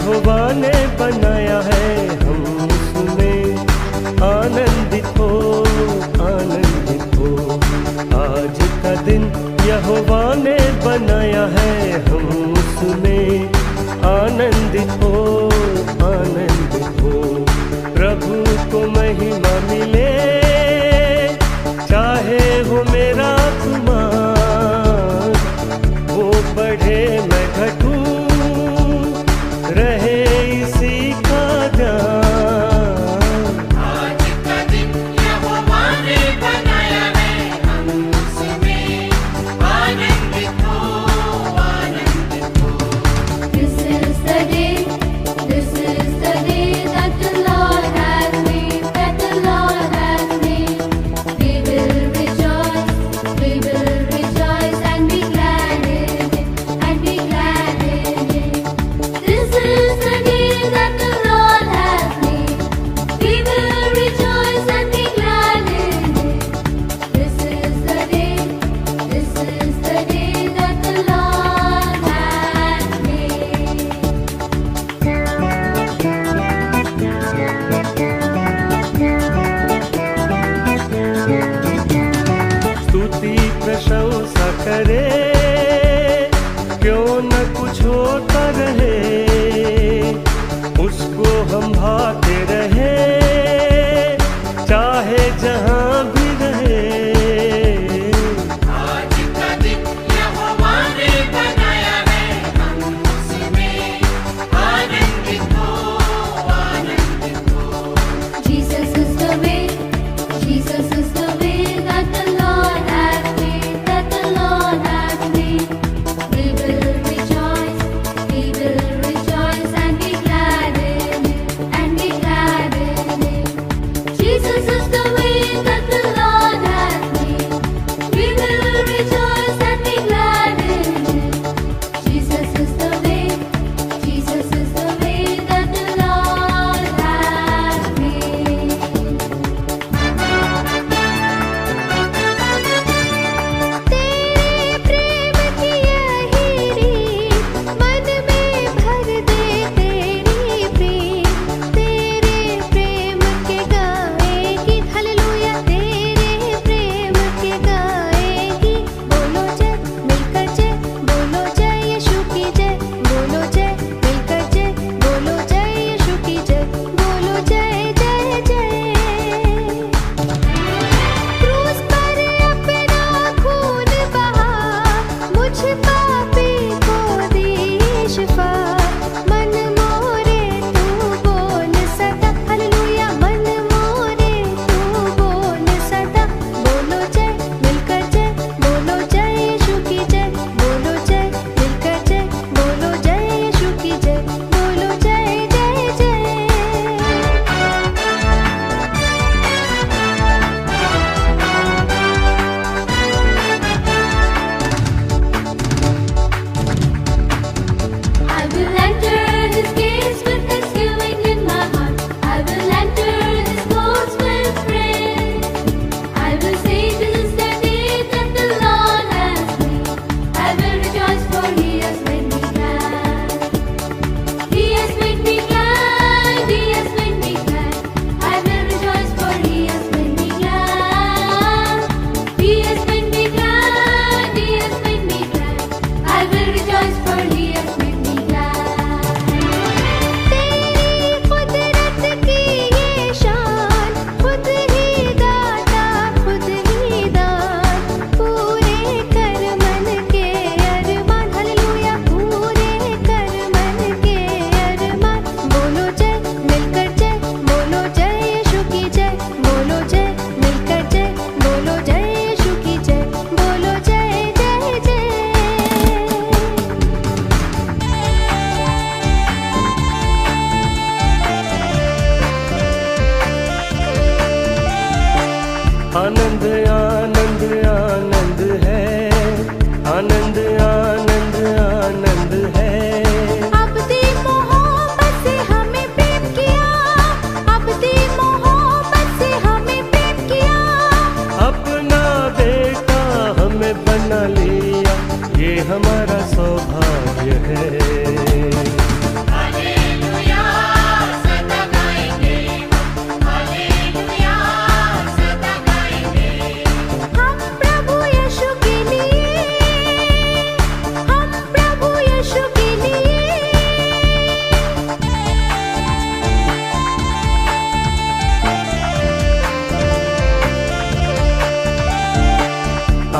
यहोवा ने बनाया है, हम उसमें आनंदित हो, आनंदित हो। आज का दिन यहोवा ने बनाया है, हम उसमें आनंदित हो, आनंदित हो। प्रभु को महिमा मिले, चाहे हो मेरा कुमार, वो बढ़े मैं घटूं, रहे इसी का ध्यान। आज का दिन यहोवा ने बनाया है, हम उसमें आनंदित हो, आनंदित हो। This is the day that the Lord has made, that the Lord has made. We will rejoice and be glad in it, and be glad in it. This is the day that the Lord has made. We will rejoice and be glad in it. This is the day that the Lord has made. स्तुति प्रशंसा करे, क्यों न कुछ होता रहे, उसको हम भाते रहे, चाहे जहां भी रहे। आज का दिन यहोवा ने बनाया है, हम उसमें आनंदित हो, आनंदित हो। Jesus is the way that the Lord has made, that the Lord has made. We will rejoice and be glad in it, and be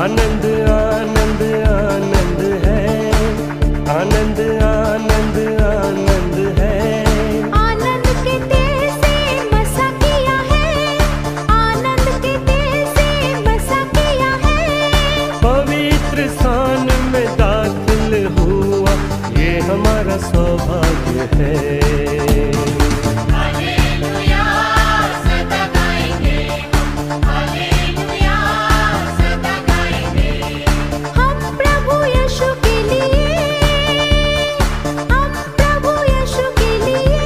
Anand Anand Anand है, आनंद आनंद आनंद है। आनंद के तेल से मसा किया है, आनंद के तेल से मसा किया है। पवित्र स्थान में दाखिल हुआ, ये हमारा सौभाग्य है। हालेलुया सदा गाएंगे हम, हालेलुया सदा गाएंगे। हम प्रभु यीशु के लिए, हम प्रभु यीशु के लिए।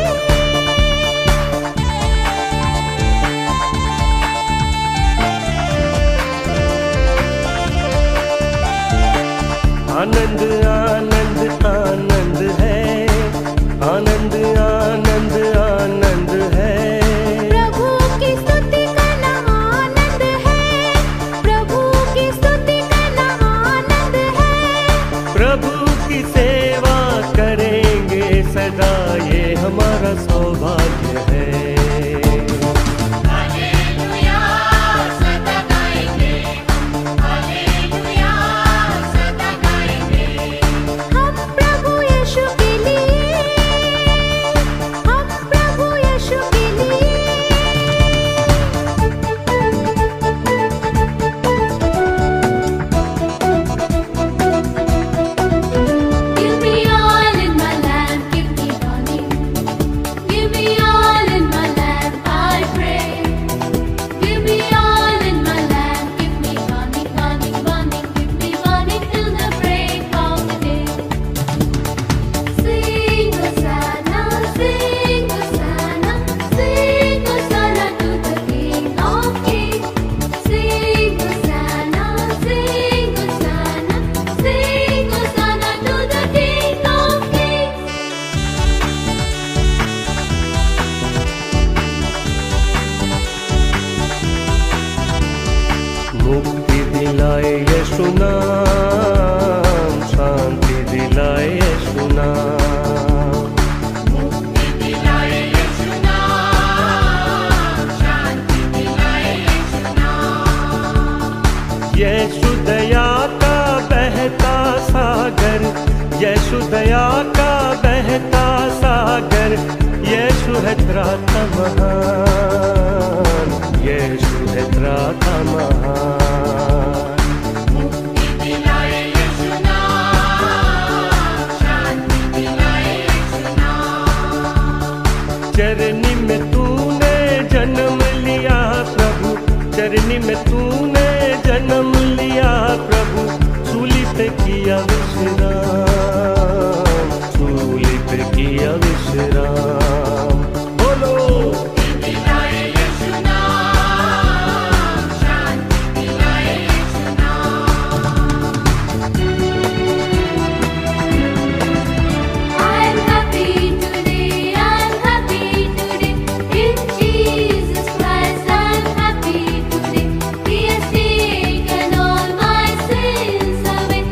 आनंद आनंद आनंद है, आनंद आनंद आनंद है। प्रभु की स्तुति करना आनंद है, प्रभु की स्तुति करना आनंद है। प्रभु की सेवा करेंगे सदा, ये हमारा सौभाग्य है। हालेलुया सदा गाएंगे हम, हालेलुया सदा गाएंगे। हम प्रभु यीशु के लिए, हम प्रभु यीशु के लिए। Give me all in my lamp, give me dawning. Give me all in my lamp, I pray. Give me all in my lamp, give me dawning, dawning, dawning. Give me dawning till the break of the day. Sing Hosanna, sing Hosanna, sing Hosanna to the King of Kings. Sing Hosanna, sing Hosanna, sing Hosanna to the King of Kings. मुक्ति दिलाए यीशु नाम, शांति दिलाए यीशु नाम। मुक्ति दिलाए यीशु नाम, शांति दिलाए यीशु नाम। यीशु दया का बहता सागर, यीशु दया का बहता सागर। यीशु है त्राता महान, यीशु है त्राता महान। मुक्ति दिलाए यीशु नाम, शांति दिलाए यीशु नाम। चरनी में तूने जन्म लिया प्रभु, चरनी में तूने जन्म लिया प्रभु। सूली पे किया विश्राम, सूली पे किया विश्राम। बोलो मुक्ति दिलाए यीशु नाम, शांति दिलाए यीशु नाम। I'm happy today, I'm happy today. In Jesus Christ, I'm happy today. He has taken all my sins away,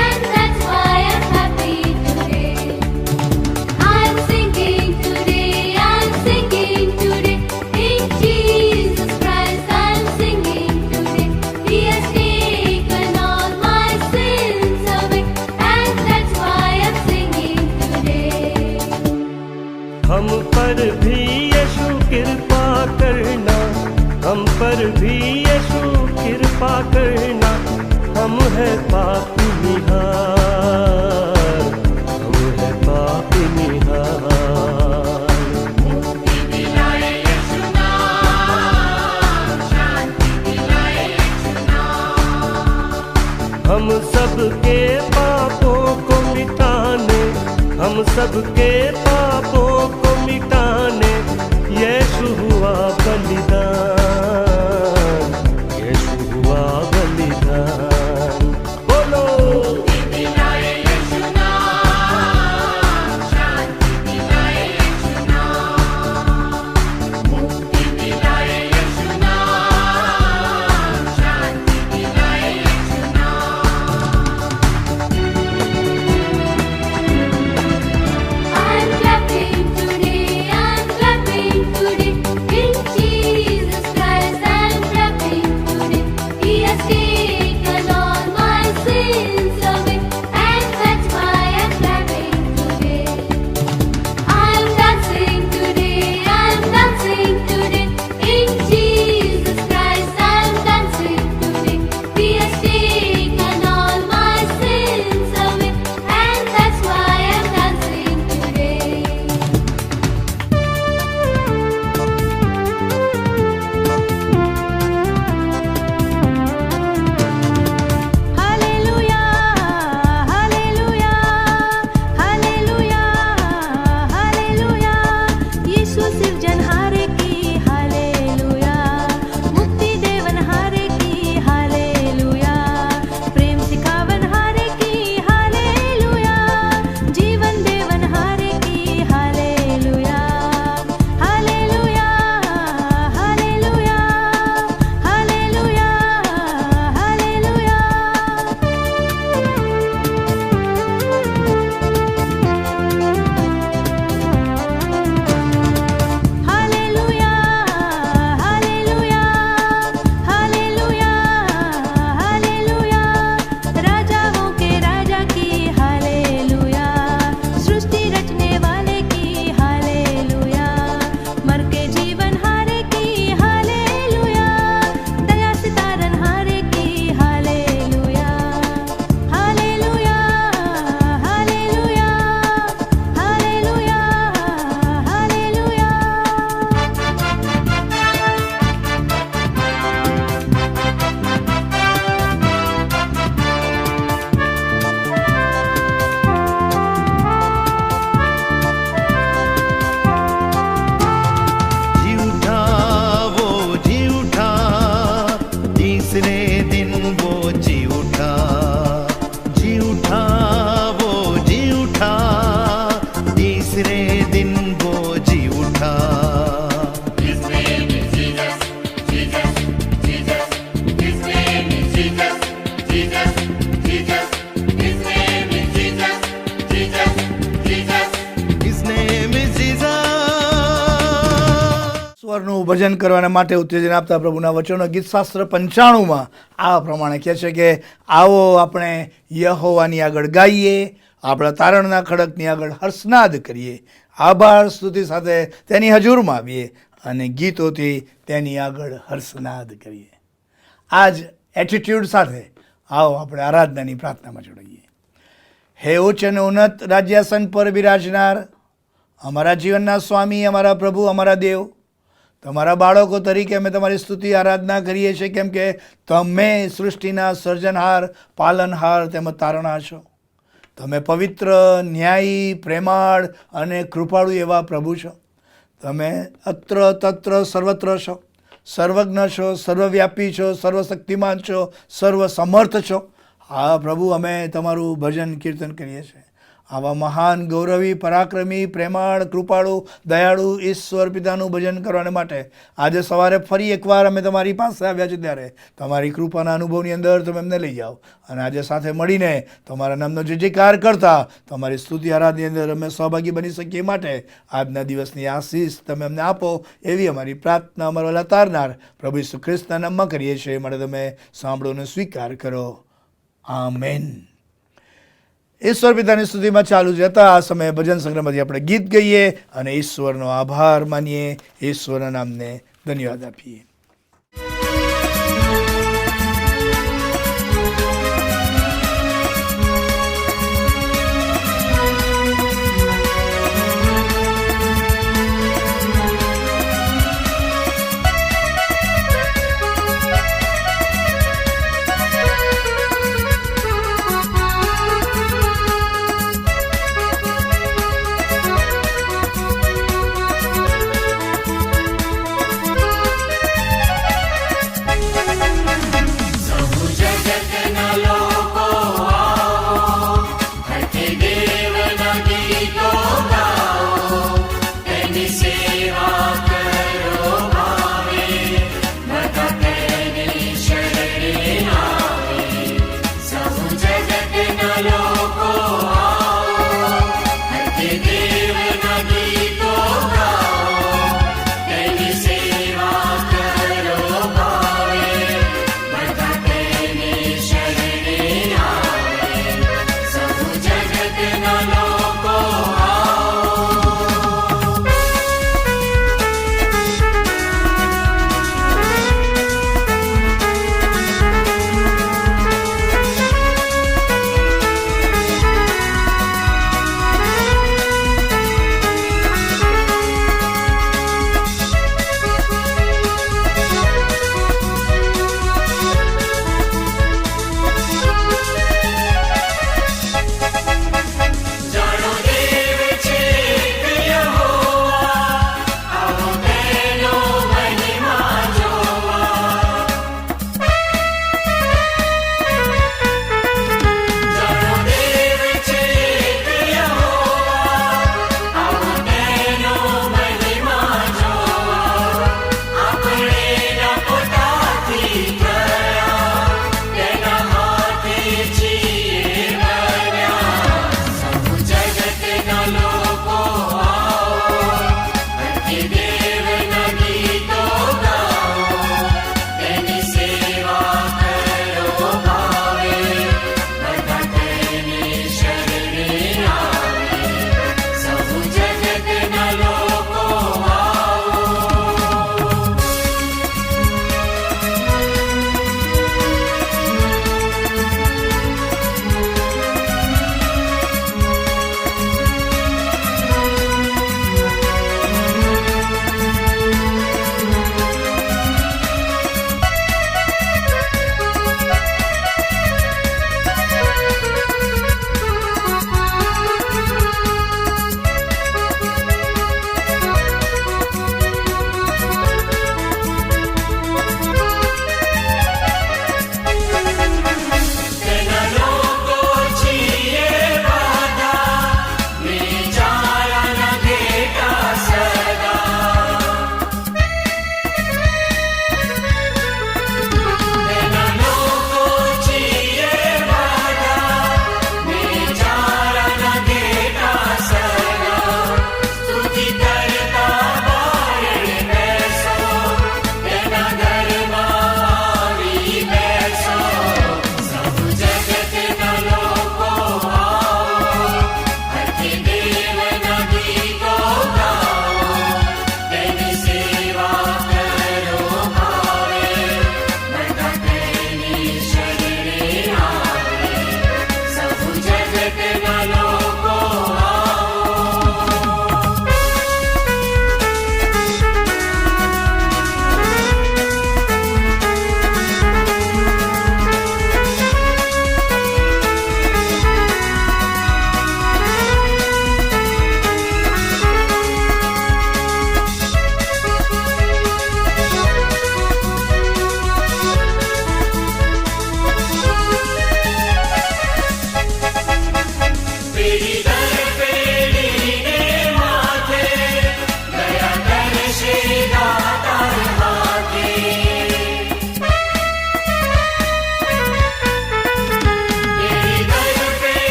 and that's why I'm happy today. I'm singing today, I'm singing today. In Jesus Christ, I'm singing today. He has taken all my sins away, and that's why I'm singing today. हम पर भी यीशु कृपा करना, हम पर भी यीशु कृपा करना। हम है पापी निहार, हम है पापी निहार। मुक्ति दिलाए यीशु नाम, शांति दिलाए यीशु नाम। हम सबके पापों को मिटाने, हम सबके पापों को मिटाने। यीशु हुआ बलिदान, यीशु हुआ बलिदान। बोलो मुक्ति दिलाए यीशु नाम, शांति दिलाए यीशु नाम। मुक्ति दिलाए यीशु नाम, शांति दिलाए यीशु नाम। I'm clapping today, I'm clapping today. In Jesus ઈશ્વરનું ભજન કરવાના માટે ઉત્તેજન આપતા પ્રભુના વચનો ગીતશાસ્ત્ર 95માં આ પ્રમાણે કહે છે કે આવો આપણે યહોવાની આગળ ગાઈએ, આપણા તારણના ખડકની આગળ હર્ષનાદ કરીએ, આભાર સ્તુતિ સાથે તેની હજુરમાં આવીએ અને ગીતોથી તેની આગળ હર્ષનાદ કરીએ. આ જ એટીટ્યૂડ સાથે આવો આપણે આરાધનાની પ્રાર્થનામાં જોડાઈએ. હે ઉચ્ચ અને ઉન્નત રાજ્યાસન પર બિરાજનાર અમારા જીવનના સ્વામી, અમારા પ્રભુ, અમારા દેવ, તમારા બાળકો તરીકે અમે તમારી સ્તુતિ આરાધના કરીએ છીએ, કેમ કે તમે સૃષ્ટિના સર્જનહાર, પાલનહાર તેમજ તારણહાર છો. તમે પવિત્ર, ન્યાયી, પ્રેમાળ અને કૃપાળુ એવા પ્રભુ છો. તમે અત્ર તત્ર સર્વત્ર છો, સર્વજ્ઞ છો, સર્વવ્યાપી છો, સર્વશક્તિમાન છો, સર્વસમર્થ છો. હા પ્રભુ, અમે તમારું ભજન કીર્તન કરીએ છીએ. આવા મહાન, ગૌરવી, પરાક્રમી, પ્રેમાળ, કૃપાળુ, દયાળુ ઈશ્વર પિતાનું ભજન કરવા માટે આજે સવારે ફરી એકવાર અમે તમારી પાસે આવ્યા છીએ. ત્યારે તમારી કૃપાના અનુભવની અંદર તમે અમને લઈ જાઓ અને આજે સાથે મળીને તમારા નામનો જયજયકાર કરતા તમારી સ્તુતિ આરાધની અંદર અમે સહભાગી બની શકીએ. માટે આજના દિવસની આશીષ તમે અમને આપો એવી અમારી પ્રાર્થના અમારા વહેલા તારનાર પ્રભુ ઈસુ ખ્રિસ્તના નામમાં કરીએ છીએ. માટે તમે સાંભળો અને સ્વીકાર કરો. આમેન. ઈશ્વર પિતાની સ્તુતિમાં ચાલુ જતા આ સમયે ભજન સંગ્રહમાંથી આપણે ગીત ગઈએ અને ઈશ્વરનો આભાર માનીએ, ઈશ્વરના નામને ધન્યવાદ આપીએ.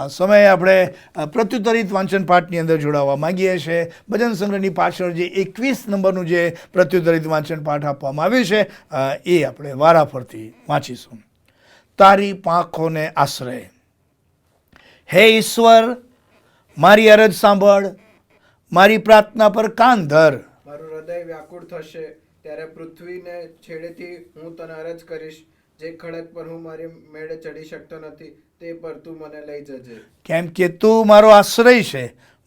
આ સમયે આપણે પ્રત્યુત્તરિત વાંચન પાઠની અંદર જોડાવા માંગીએ છીએ. ભજન સંગ્રહની પાછળ જે 21 નંબરનું જે પ્રત્યુત્તરિત વાંચન પાઠ આપવામાં આવ્યું છે એ આપણે વારાફરતી વાંચીશું. તારી પાંખોને આશ્રય. હે ઈશ્વર, મારી અરજ સાંભળ, મારી પ્રાર્થના પર કાન ધર. મારું હૃદય વ્યાકુળ થશે ત્યારે પૃથ્વીને છેડેથી હું તને અરજ કરીશ. જે ખડક પર હું મારી મેળે ચડી શકતો નથી તે પર તું મને લઈ જજે. કેમ કે તું મારો આશ્રય છે,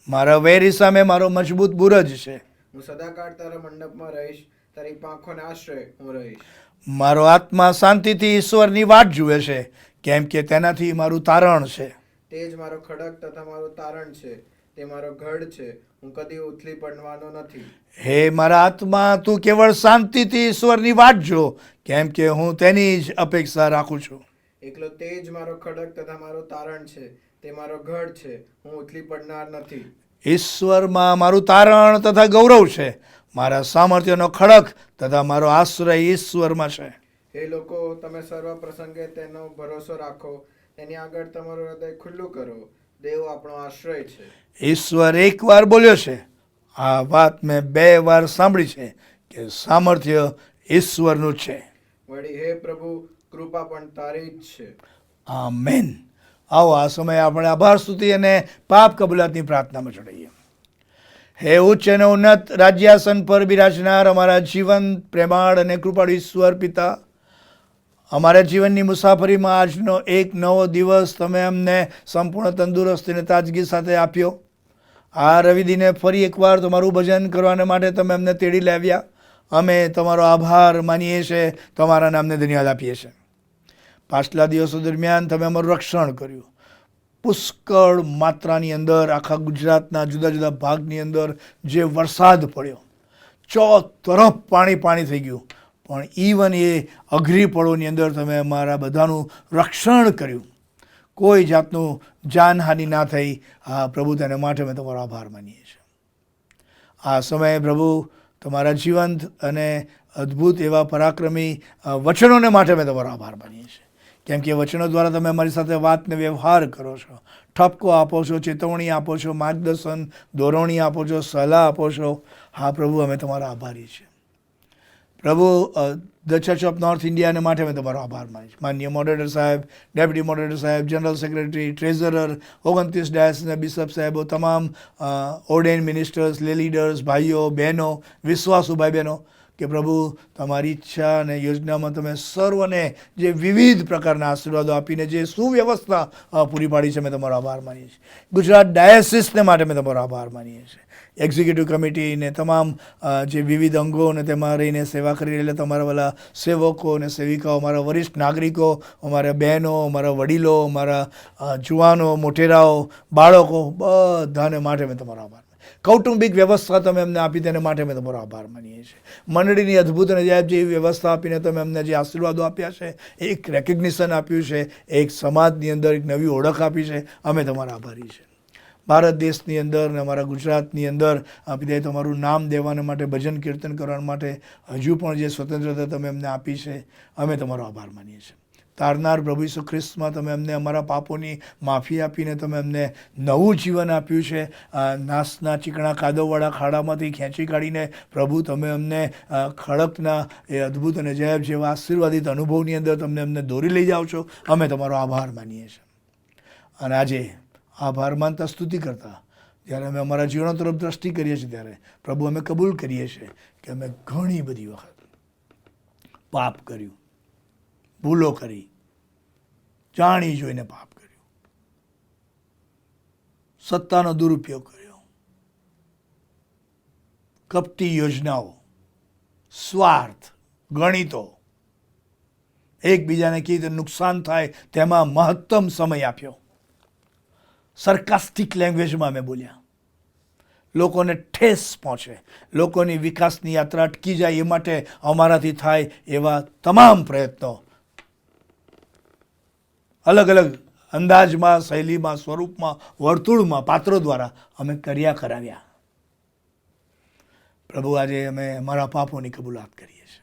મારા વૈરી સામે મારો મજબૂત બુરજ છે. હું સદાકાળ તારા મંડપમાં રહીશ, તારી પાંખોને આશ્રય હું રહીશ. મારો આત્મા શાંતિથી ઈશ્વરની વાટ જુએ છે, કેમ કે તેનાથી મારું તારણ છે. તે જ મારો ખડક તથા મારું તારણ છે, તે મારો ગઢ છે, હું કદી ઉથલી પડવાનો નથી. હે મારા આત્મા, તું કેવળ શાંતિથી ઈશ્વરની વાટ જો, કેમ કે હું તેની જ અપેક્ષા રાખું છું. એકલો તે જ મારો ખડક તથા મારું તારણ છે, તે મારો ગઢ છે, હું ઉથલી પડનાર નથી. ઈશ્વરમાં મારું તારણ તથા ગૌરવ છે, મારા સામર્થ્યનો ખડક તથા મારો આશ્રય ઈશ્વરમાં છે. હે લોકો, તમે સર્વ પ્રસંગે તેનો ભરોસો રાખો, તેની આગળ તમારું હૃદય ખુલ્લું કરો. દેવ આપણો આશ્રય છે. ઈશ્વર એકવાર બોલ્યો છે, આ વાત મેં 2 વાર સાંભળી છે કે સામર્થ્ય ઈશ્વરનું છે. વળી હે પ્રભુ, કૃપા પણ તારી જ છે. આમેન. આવો આ સમયે આપણે આભાર સ્તુતિ અને પાપ કબૂલાતની પ્રાર્થનામાં જોડાઈએ. હે ઉચ્ચ અને ઉન્નત રાજ્યાસન પર બિરાજનાર અમારા જીવન પ્રેમાળ અને કૃપાળુ ઈશ્વર પિતા, અમારા જીવનની મુસાફરીમાં આજનો એક નવો દિવસ તમે અમને સંપૂર્ણ તંદુરસ્તી અને તાજગી સાથે આપ્યો. આ રવિદિને ફરી એકવાર તમારું ભજન કરવાને માટે તમે અમને તેડી લાવ્યા. અમે તમારો આભાર માનીએ છીએ, તમારા નામને ધન્યવાદ આપીએ છીએ. પાછલા દિવસો દરમિયાન તમે અમારું રક્ષણ કર્યું. પુષ્કળ માત્રાની અંદર આખા ગુજરાતના જુદા જુદા ભાગની અંદર જે વરસાદ પડ્યો, ચોતરફ પાણી થઈ ગયું, પણ ઇવન એ અઘરી પળોની અંદર તમે અમારા બધાનું રક્ષણ કર્યું. કોઈ જાતનું જાનહાનિ ના થઈ. આ પ્રભુ તેને માટે અમે તમારો આભાર માનીએ છીએ. આ સમયે પ્રભુ તમારા જીવંત અને અદ્ભુત એવા પરાક્રમી વચનોને માટે અમે તમારો આભાર માનીએ છીએ, કેમ કે વચનો દ્વારા તમે અમારી સાથે વાતને વ્યવહાર કરો છો, ઠપકો આપો છો, ચેતવણી આપો છો, માર્ગદર્શન દોરવણી આપો છો, સલાહ આપો છો. હા પ્રભુ, અમે તમારા આભારી છીએ. પ્રભુ, ધ ચર્ચ ઓફ નોર્થ ઇન્ડિયાને માટે અમે તમારો આભાર માનીએ છીએ. માનનીય મોડરેટર સાહેબ, ડેપ્યુટી મોડરેટર સાહેબ, જનરલ સેક્રેટરી, ટ્રેઝરર, 29 ડાયસના બિશપ સાહેબો, તમામ ઓર્ડેન મિનિસ્ટર્સ, લે લીડર્સ, ભાઈઓ બહેનો, વિશ્વાસુ ભાઈ બહેનો, કે પ્રભુ તમારી ઈચ્છા અને યોજનામાં તમે સર્વને જે વિવિધ પ્રકારના આશીર્વાદો આપીને જે સુવ્યવસ્થા પૂરી પાડી છે, અમે તમારો આભાર માનીએ છીએ. ગુજરાત ડાયસિસને માટે અમે તમારો આભાર માનીએ છીએ. એક્ઝિક્યુટિવ કમિટીને તમામ જે વિવિધ અંગો અને તેમાં રહીને સેવા કરી રહેલા તમારા વાલા સેવકો અને સેવિકાઓ, અમારા વરિષ્ઠ નાગરિકો, અમારા બહેનો, અમારા વડીલો, અમારા જુવાનો, મોટેરાઓ, બાળકો, બધાને માટે અમે તમારો આભાર. કૌટુંબિક વ્યવસ્થા તમે અમને આપી તેને માટે અમે તમારો આભાર માનીએ છીએ. મંડળીની અદ્ભુત અને જેવી વ્યવસ્થા આપીને તમે અમને જે આશીર્વાદો આપ્યા છે, એક રેકગ્નિશન આપ્યું છે, એક સમાજની અંદર એક નવી ઓળખ આપી છે, અમે તમારા આભારી છે. ભારત દેશની અંદર અને અમારા ગુજરાતની અંદર પિતાએ તમારું નામ દેવાને માટે, ભજન કીર્તન કરવા માટે હજુ પણ જે સ્વતંત્રતા તમે અમને આપી છે, અમે તમારો આભાર માનીએ છીએ. તારનાર પ્રભુ ઈસુ ખ્રિસ્તમાં તમે અમને અમારા પાપોની માફી આપીને તમે અમને નવું જીવન આપ્યું છે. નાસના ચીકણા કાદવવાળા ખાડામાંથી ખેંચી કાઢીને પ્રભુ તમે અમને ખડકના એ અદ્ભુત અને જય જેવા આશીર્વાદિત અનુભવની અંદર તમને અમને દોરી લઈ જાઓ છો. અમે તમારો આભાર માનીએ છીએ. અને આજે આભાર માનતા સ્તુતિ કરતા જ્યારે અમે અમારા જીવનો તરફ દ્રષ્ટિ કરીએ છીએ, ત્યારે પ્રભુ અમે કબૂલ કરીએ છીએ કે અમે ઘણી બધી વખત પાપ કર્યું, ભૂલો કરી, જાણી જોઈને પાપ કર્યું, સત્તાનો દુરુપયોગ કર્યો, કપટી યોજનાઓ, સ્વાર્થ, ગણિતો, એકબીજાને કેવી રીતે નુકસાન થાય તેમાં મહત્તમ સમય આપ્યો, સરકાસ્ટિક લેંગ્વેજમાં અમે બોલ્યા, લોકોને ઠેસ પહોંચે, લોકોની વિકાસની યાત્રા અટકી જાય એ માટે અમારાથી થાય એવા તમામ પ્રયત્નો અલગ અલગ અંદાજમાં, શૈલીમાં, સ્વરૂપમાં, વર્તુળમાં, પાત્રો દ્વારા અમે કરાવ્યા. પ્રભુ, આજે અમે અમારા પાપોની કબૂલાત કરીએ છીએ.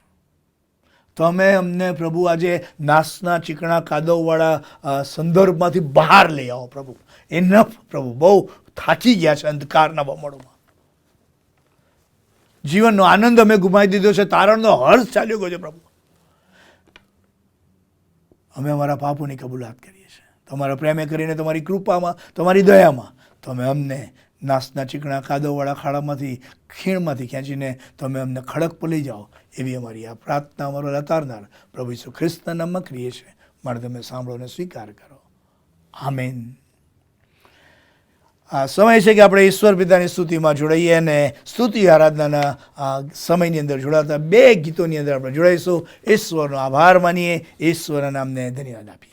તમે અમને પ્રભુ આજે નાસના ચીકણા કાદવવાળા સંદર્ભમાંથી બહાર લઈ આવો પ્રભુ. એનફ પ્રભુ, બહુ થાકી ગયા છે અંધકારના બમણોમાં. જીવનનો આનંદ અમે ગુમાવી દીધો છે, તારણનો હર્ષ ચાલ્યો ગયો છે પ્રભુ. અમે અમારા પાપોની કબૂલાત કરીએ છીએ. તમારા પ્રેમે કરીને, તમારી કૃપામાં, તમારી દયામાં તમે અમને નાસના ચીકણા કાદવવાળા ખાડામાંથી, ખીણમાંથી ખેંચીને તમે અમને ખડક પર લઈ જાઓ, એવી અમારી આ પ્રાર્થના અમારો લતારનાર પ્રભુ ઈસુ ખ્રિસ્તના નામમાં કરીએ છીએ. મારે તમે સાંભળો અને સ્વીકાર કરો. આમેન. આ સમય છે કે આપણે ઈશ્વર પિતાની સ્તુતિમાં જોડાઈએ અને સ્તુતિ આરાધનાના સમયની અંદર જોડાતા 2 ગીતોની અંદર આપણે જોડાઈશું. ઈશ્વરનો આભાર માનીએ, ઈશ્વરના નામને ધન્યવાદ આપીએ.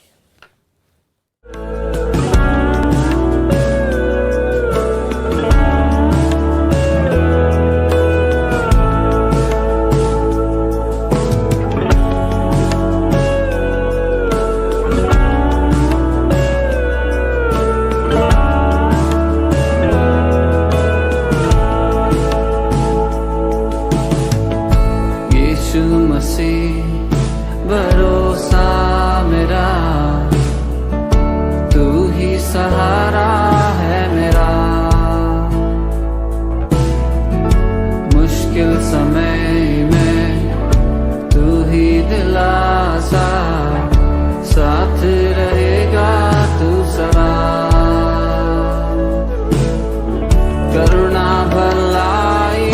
भरोसा मेरा तू ही सहारा है मेरा, मुश्किल समय में तू ही दिलासा, साथ रहेगा तू सदा. करुणा भलाई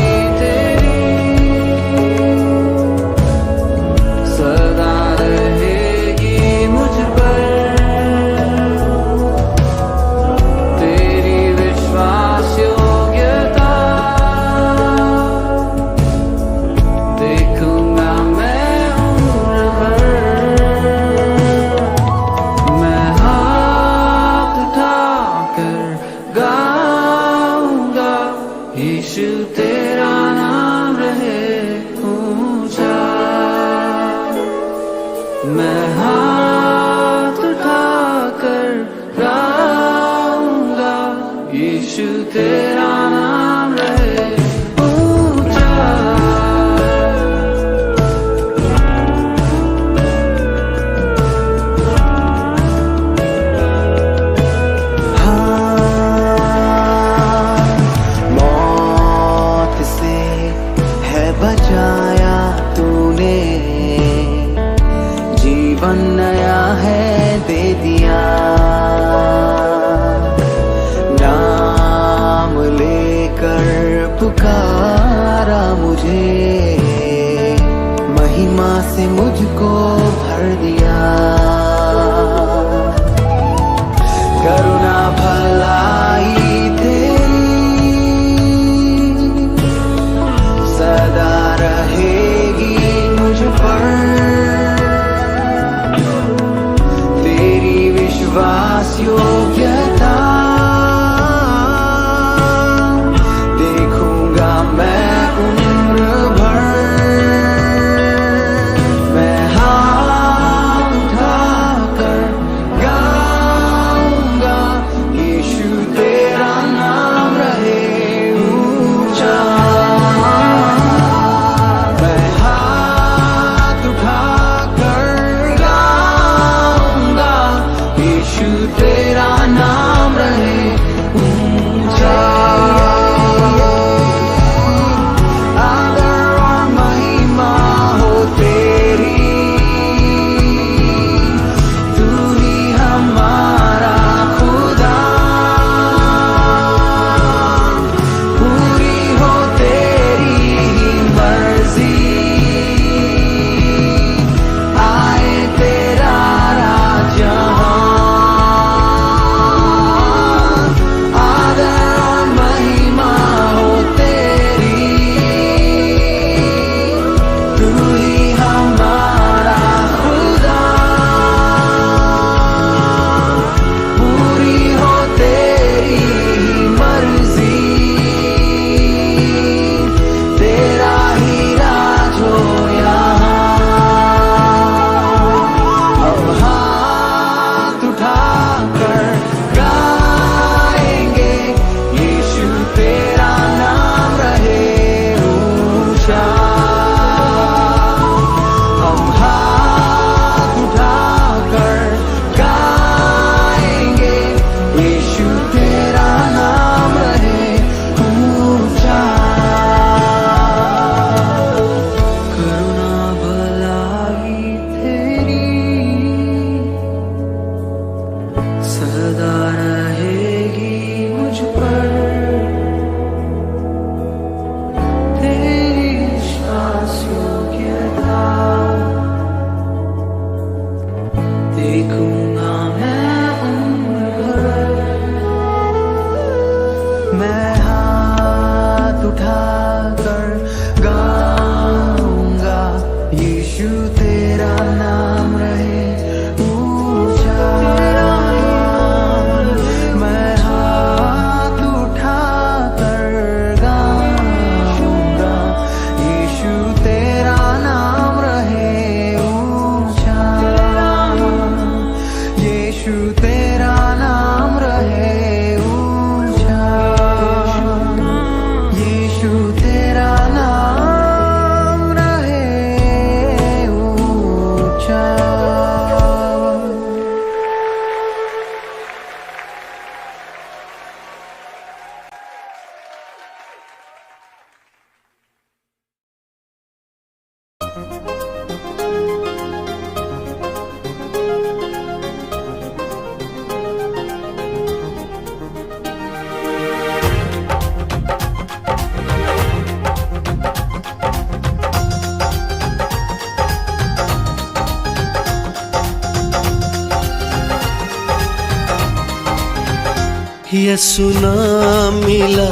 यसु नाम मिला,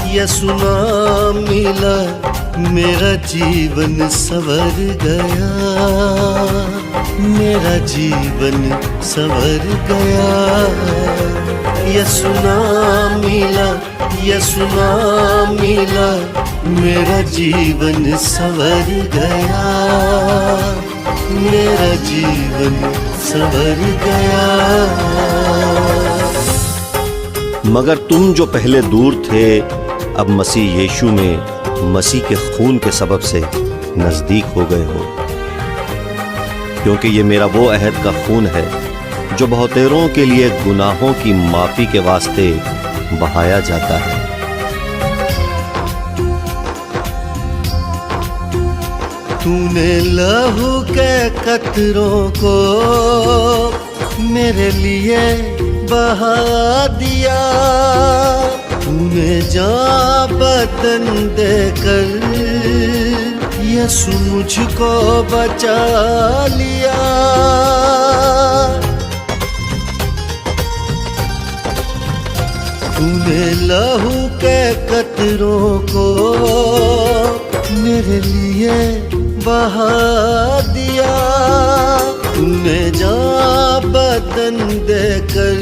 यसु नाम मिला, मेरा जीवन संवर गया, मेरा जीवन संवर गया। यसु नाम मिला, यसु नाम मिला, मेरा जीवन संवर गया, मेरा जीवन संवर गया। मगर तुम जो पहले दूर थे अब मसीह यीशु में मसीह के खून के सबब से नजदीक हो गए हो, क्योंकि ये मेरा वो अहद का खून है जो बहुतेरों के लिए गुनाहों की माफी के वास्ते बहाया जाता है। तूने लहू के कतरों को मेरे लिए बहा दिया, तूने जान बदन देकर यसु मुझको बचा लिया। तूने लहू के कतरों को मेरे लिए बहा दिया, तूने जान बदन देकर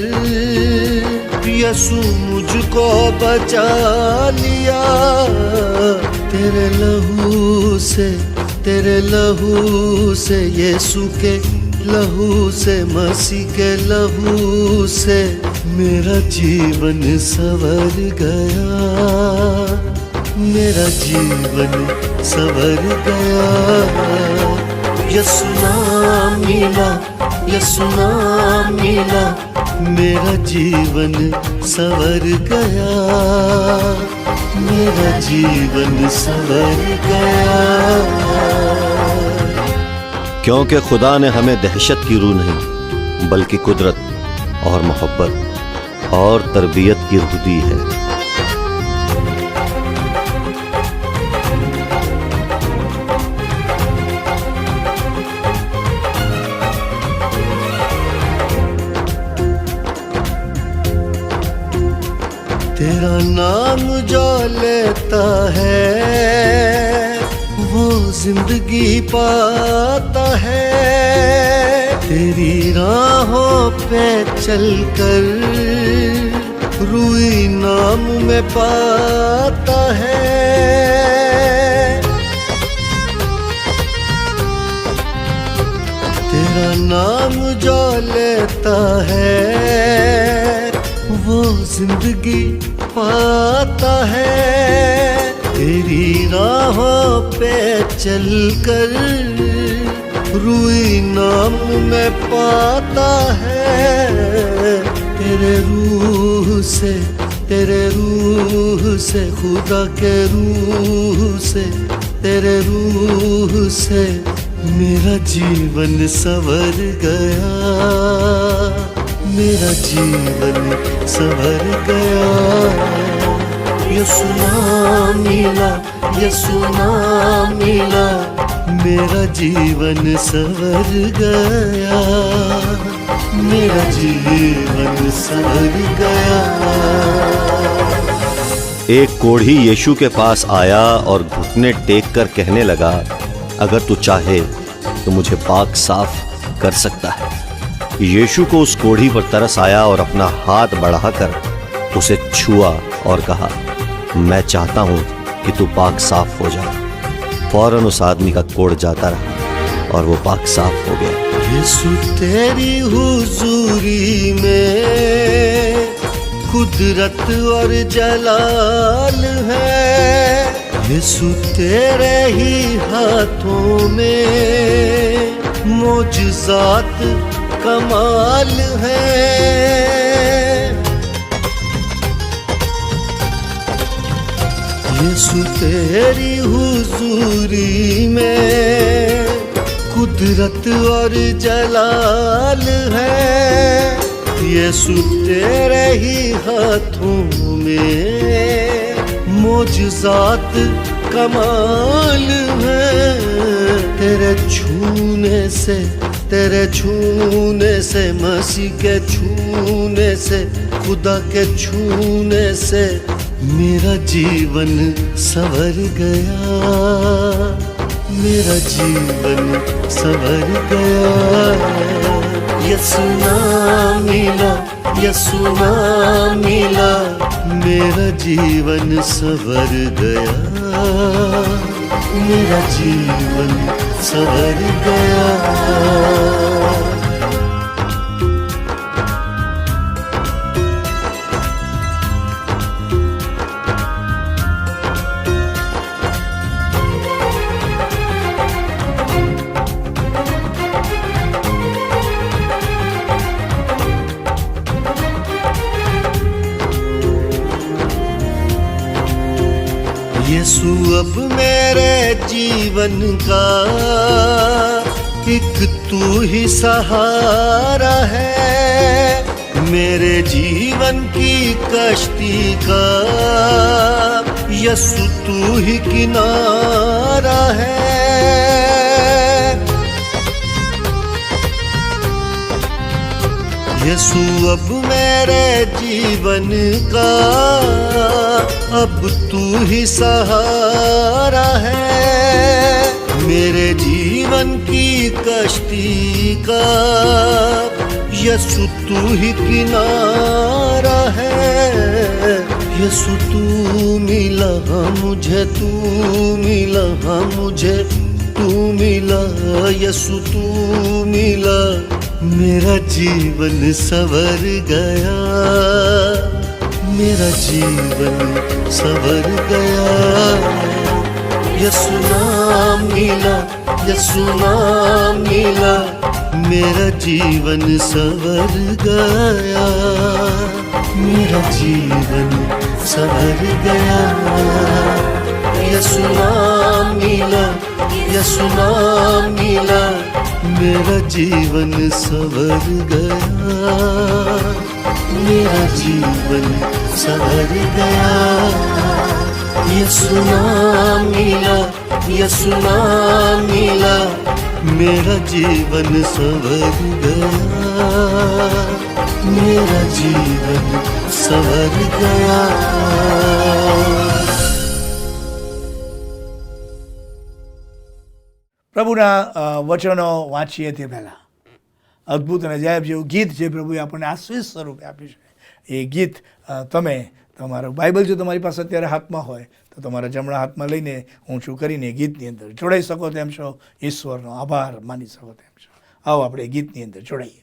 यसु मुझको बचा लिया। तेरे लहू से, तेरे लहू से, यीशु के लहू से, मसीह के लहू से मेरा जीवन संवर गया, मेरा जीवन संवर गया। यसु नाम मिला, यसु नाम मिला, मेरा जीवन संवर गया, मेरा जीवन संवर गया। क्योंकि खुदा ने हमें दहशत की रूह नहीं बल्कि कुदरत और मोहब्बत और तरबियत की रूह दी है। तेरा नाम जो लेता है वो जिंदगी पाता है, तेरी राहों पे चलकर रूई नाम में पाता है। तेरा नाम जो लेता है वो जिंदगी पाता है, तेरी राहों पे चलकर रूई नाम में पाता है। तेरे रूह से, तेरे रूह से, खुदा के रूह से, तेरे रूह से मेरा जीवन संवर गया, मेरा जीवन संवर गया। यसु नाम मिला, यसु नाम मिला, मेरा जीवन संवर गया, मेरा जीवन संवर गया। एक कोढ़ी यीशु के पास आया और घुटने टेक कर कहने लगा, अगर तू चाहे तो मुझे पाक साफ कर सकता है। यीशु को उस कोढ़ी पर तरस आया और अपना हाथ बढ़ाकर उसे छुआ और कहा, मैं चाहता हूं कि तू पाक साफ हो जा। फौरन उस आदमी का कोढ़ जाता रहा और वो पाक साफ हो गया। यीशु तेरी हुजूरी में कुदरत और जलाल है, यीशु तेरे ही हाथों में मोजज़ात कमाल है। यीशु तेरी हुजूरी में कुदरत और जलाल है, यीशु तेरे ही हाथों में मोजज़ात कमाल है। तेरे छूने से, तेरे छूने से, मसीह के छूने से खुदा के छूने से मेरा जीवन संवर गया, मेरा जीवन संवर गया। यसु नाम मिला, यसु नाम मिला, मेरा जीवन संवर गया, मेरा जीवन संवर गया। यीशु अब मेरे जीवन का एक तू ही सहारा है, मेरे जीवन की कश्ती का यीशु तू ही किनारा है। यीशु अब मेरे जीवन का अब तू ही सहारा है, मेरे जीवन की कश्ती का यीशु तू ही किनारा है। यीशु तू मिला मुझे, तू मिला मुझे, तू मिला, यीशु तू मिला, मेरा जीवन संवर गया, मेरा जीवन संवर गया। यीशु नाम मिला, यीशु नाम मिला, मेरा जीवन संवर गया, मेरा जीवन संवर गया। यीशु नाम मिला, यीशु नाम मिला, मेरा जीवन संवर गया, मेरा जीवन संवर गया। यीशु नाम मिला, यीशु नाम मिला, मेरा जीवन संवर गया, मेरा जीवन संवर गया। પ્રભુના વચનો વાંચીએ તે પહેલાં અદ્ભુત અને અજાયબ જેવું ગીત જે પ્રભુએ આપણને આશીષ સ્વરૂપે આપ્યું છે, એ ગીત તમે તમારું બાઇબલ જો તમારી પાસે અત્યારે હાથમાં હોય તો તમારા જમણા હાથમાં લઈને ઊંચું કરીને ગીતની અંદર જોડાઈ શકો તેમ છો, ઈશ્વરનો આભાર માની શકો તેમ છો। આવો આપણે ગીતની અંદર જોડાઈએ।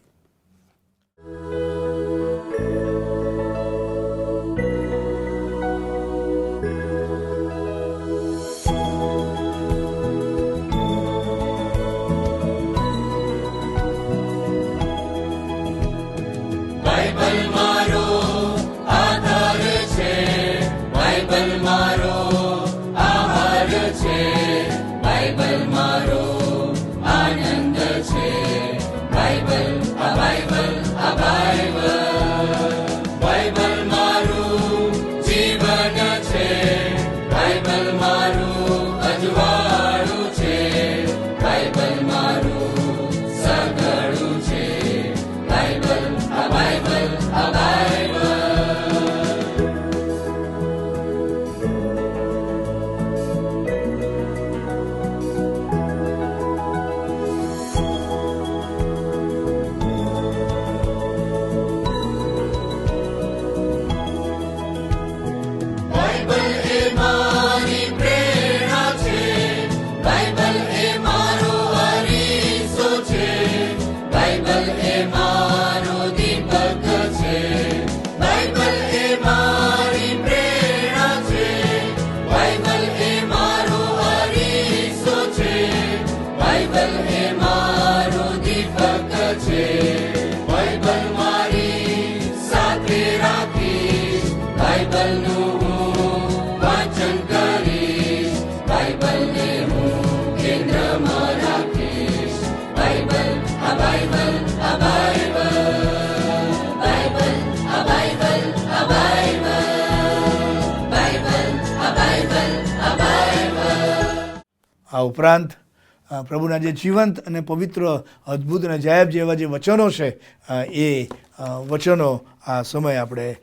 બાઇબલ મારો આધાર છે, બાઇબલ મારો આહાર છે, બાઇબલ મારો આનંદ છે, બાઇબલ આ બાઇબલ આ બાઇબલ, બાઇબલ મારું જીવન છે, બાઇબલ મારું અજવાળું છે, બાઇબલ મારું સગળું છે, બાઇબલ આ બાઇબલ આ બાઇબલ। બાઇબલ એ મારી પ્રેરણા છે, બાઇબલ એ મારો અરીસો છે, બાઇબલ એ મારો દીપક છે, બાઇબલ એ મારી પ્રેરણા છે, બાઇબલ એ મારો અરીસો છે, બાઇબલ એ મારો દીપક છે, બાઇબલ મારી સાથે રાખીશ, બાઇબલનું હું વાંચન કરીશ, બાઇબલને હું કેન્દ્રમાં રાખીશ, બાઇબલ આ બાઇબલ આ બાઇબલ, બાઇબલ આ બાઇબલ આ બાઇબલ, બાઇબલ આ બાઇબલ આ બાઇબલ। આ ઉપરાંત પ્રભુના જે જીવંત અને પવિત્ર અદ્ભુત અને જાયબ જેવા જે વચનો છે એ વચનો આ સમય આપણે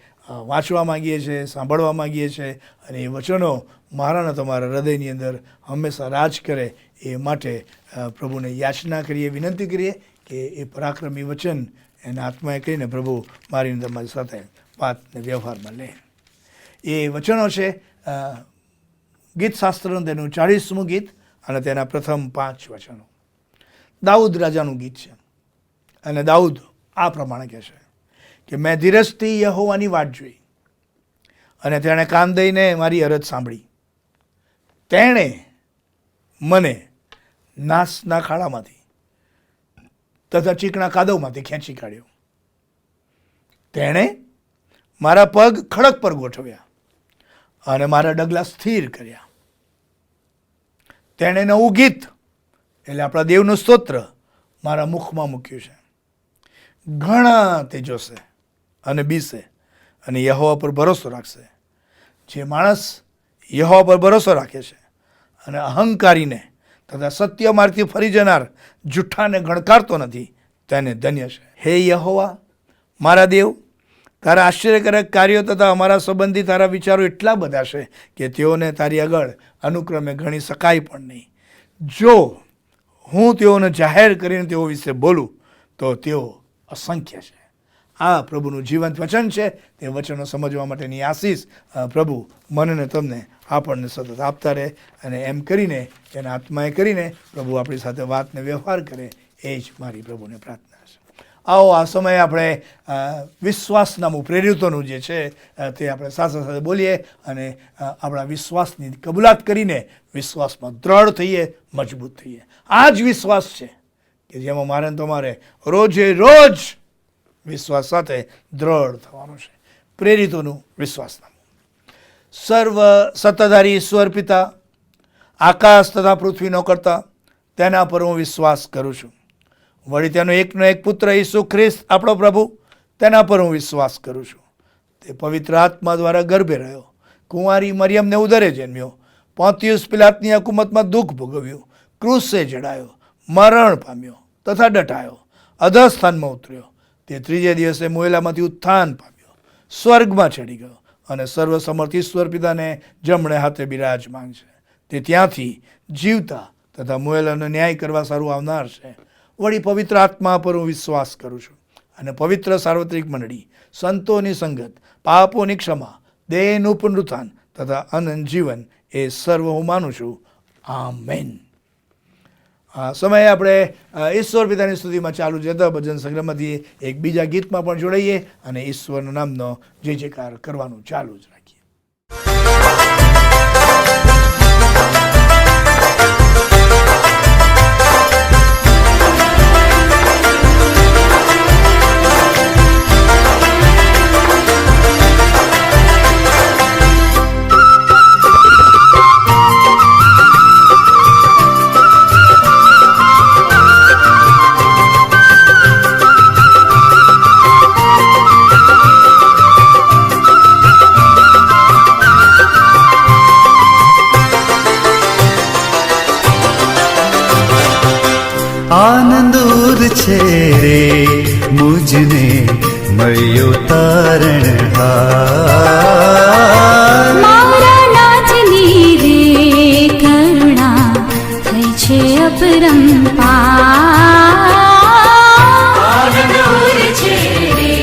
વાંચવા માગીએ છીએ, સાંભળવા માગીએ છીએ, અને એ વચનો મારા અને તમારા હૃદયની અંદર હંમેશા રાજ કરે એ માટે પ્રભુને યાચના કરીએ, વિનંતી કરીએ કે એ પરાક્રમી વચન એના આત્માએ કહીને પ્રભુ મારી તમારી સાથે વાતને વ્યવહારમાં લે. એ વચનો છે ગીતશાસ્ત્રનું તેનું 40મું ગીત અને તેના પ્રથમ 5 વચનો. દાઉદ રાજાનું ગીત છે અને દાઉદ આ પ્રમાણે કહે છે કે મેં ધીરજથી યહોવાની વાટ જોઈ અને તેણે કાન દઈને મારી અરજ સાંભળી. તેણે મને નાસના ખાડામાંથી તથા ચીકણા કાદવમાંથી ખેંચી કાઢ્યો. તેણે મારા પગ ખડક પર ગોઠવ્યા અને મારા ડગલા સ્થિર કર્યા. તેણે નવું ગીત એટલે આપણા દેવનું સ્તોત્ર મારા મુખમાં મૂક્યું છે. ઘણા તે જોશે અને બીસે અને યહોવા પર ભરોસો રાખશે. જે માણસ યહોવા પર ભરોસો રાખે છે અને અહંકારીને તથા સત્ય માર્ગથી ફરી જનાર જૂઠાને ગણકારતો નથી તેને ધન્ય છે. હે યહોવા મારા દેવ, તારા આશ્ચર્યકારક કાર્યો તથા અમારા સંબંધી તારા વિચારો એટલા બધા છે કે તેઓને તારી આગળ અનુક્રમે ગણી શકાય પણ નહીં. જો હું તેઓને જાહેર કરીને તેઓ વિશે બોલું તો તેઓ અસંખ્ય છે. આ પ્રભુનું જીવંત વચન છે. તે વચનો સમજવા માટેની આશીષ પ્રભુ મને ને તમને આપણને સતત આપતા રહે અને એમ કરીને એના આત્માએ કરીને પ્રભુ આપણી સાથે વાતને વ્યવહાર કરે એ જ મારી પ્રભુને પ્રાર્થના છે. આવો આ સમયે આપણે વિશ્વાસનામું પ્રેરિતોનું જે છે તે આપણે સાથે સાથે બોલીએ અને આપણા વિશ્વાસની કબૂલાત કરીને વિશ્વાસમાં દ્રઢ થઈએ, મજબૂત થઈએ. આ જ વિશ્વાસ છે કે જેમાં મારે તમારે રોજે રોજ વિશ્વાસ સાથે દ્રઢ થવાનું છે. પ્રેરિતોનું વિશ્વાસનામું. સર્વ સત્તાધારી ઈશ્વર પિતા, આકાશ તથા પૃથ્વીનો કરતા, તેના પર હું વિશ્વાસ કરું છું. વળી તેનો એકનો એક પુત્ર ઈસુ ખ્રિસ્ત આપણો પ્રભુ, તેના પર હું વિશ્વાસ કરું છું. તે પવિત્ર આત્મા દ્વારા ગર્ભે રહ્યો, કુંવારી મરિયમને ઉદરે જન્મ્યો, પોંતિયુસ પિલાતની હુકુમતમાં દુઃખ ભોગવ્યું, ક્રૂસે જડાયો, મરણ પામ્યો તથા દટાયો, અધઃસ્થાનમાં ઉતર્યો. તે ત્રીજે દિવસે મોયેલામાંથી ઉત્થાન પામ્યો, સ્વર્ગમાં ચડી ગયો અને સર્વસમર્થ ઈશ્વર પિતાને જમણે હાથે બિરાજમાન છે. તે ત્યાંથી જીવતા તથા મોયેલાનો ન્યાય કરવા સારું આવનાર છે. વળી પવિત્ર આત્મા પર હું વિશ્વાસ કરું છું અને પવિત્ર સાર્વત્રિક મંડળી, સંતોની સંગત, પાપોની ક્ષમા, દેહનું પુનરુત્થાન તથા અનંત જીવન એ સર્વ હું માનું છું. આમેન. આ સમયે આપણે ઈશ્વર પિતાની સ્તુતિમાં ચાલુ જતા ભજન સંગ્રહમાંથી એક બીજા ગીતમાં પણ જોડાઈએ અને ઈશ્વરના નામનો જય જયકાર કરવાનું ચાલુ જ રાખીએ. आनंदूर छे रे मुझने मळ्यो तारणहार. मारा नाथनी रे करुणा થઈ છે अपरंपार. આનંદૂર છે રે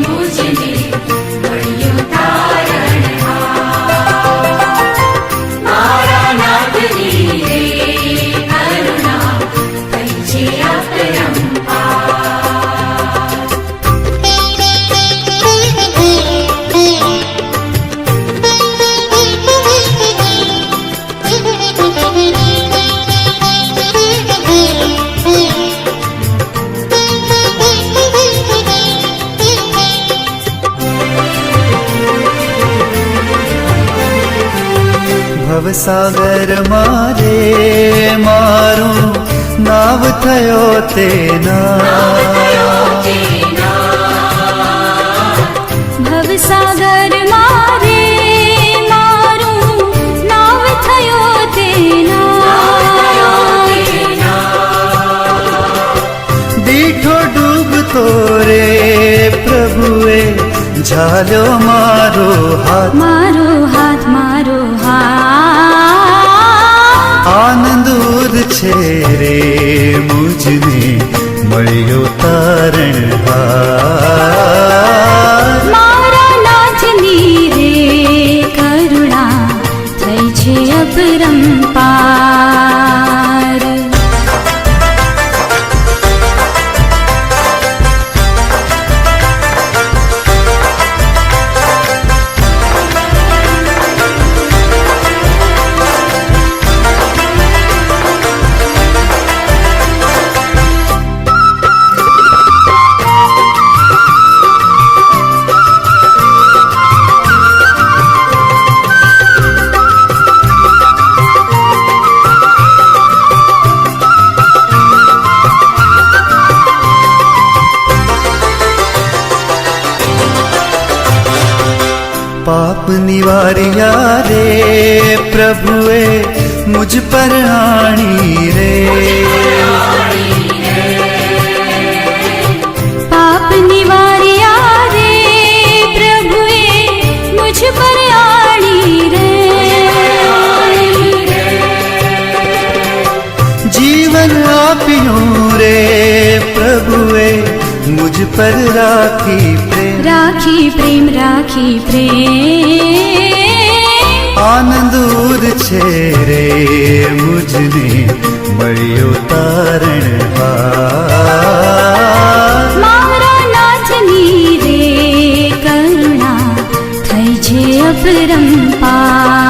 મુજને મળ્યો તારણહાર. મારા નાથની રે કરુણા થઈ છે અપરંપાર. ભવસાગર મારે મારું નાવ થયો તેના. ભવસાગર મારે મારું નાવ થયો તેના. દીઠો ડૂબતો રે ઝાલ્યો મારો હાથ, મારો હાથ, મારો હાથ. આનંદ છે રે મુજને મળ્યો તારણહાર. મારા નાથની રે કરુણા થઈ છે અપરંપાર. પાપ નિવાર્યા રે પ્રભુએ મુજ પર આણી રે. પાપ નિવાર્યા રે પ્રભુએ મુझ પર આણી રે. જીવન આપ્યું રે પ્રભુએ મુજ પર રાખી પ્રેમ. રાખી પ્રેમ, રાખી પ્રેમ. આનંદ છે રે મુજને મળ્યો તારણહાર. મારા નાથની રે કરુણા થઈ છે અપરંપાર.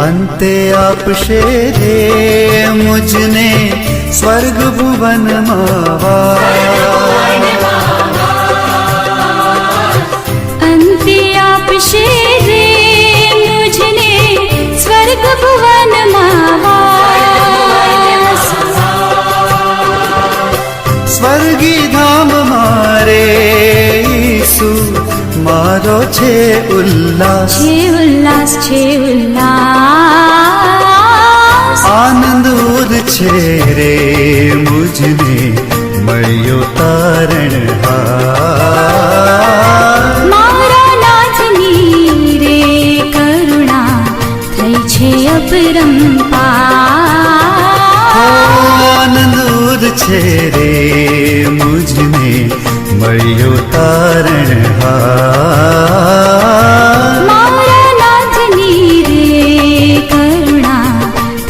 અંતે આપશે રે મુજને સ્વર્ગ ભુવનમાં વાસ. અંતે આપશે રે મુझને સ્વર્ગ ભુવનમાં વાસ. સ્વર્ગી ધામ મારે ઈસુ મારો છે ઉલ્લાસ. છે ઉલ્લાસ, છે ઉલ્લાસ. આનંદ છે રે મુજને મળ્યો તારણહાર. મારા નાથની રે કરુણા થઈ છે અપરંપાર. આનંદ છે રે મુજને મળ્યો તારણહાર. મારા નાથની રે કરુણા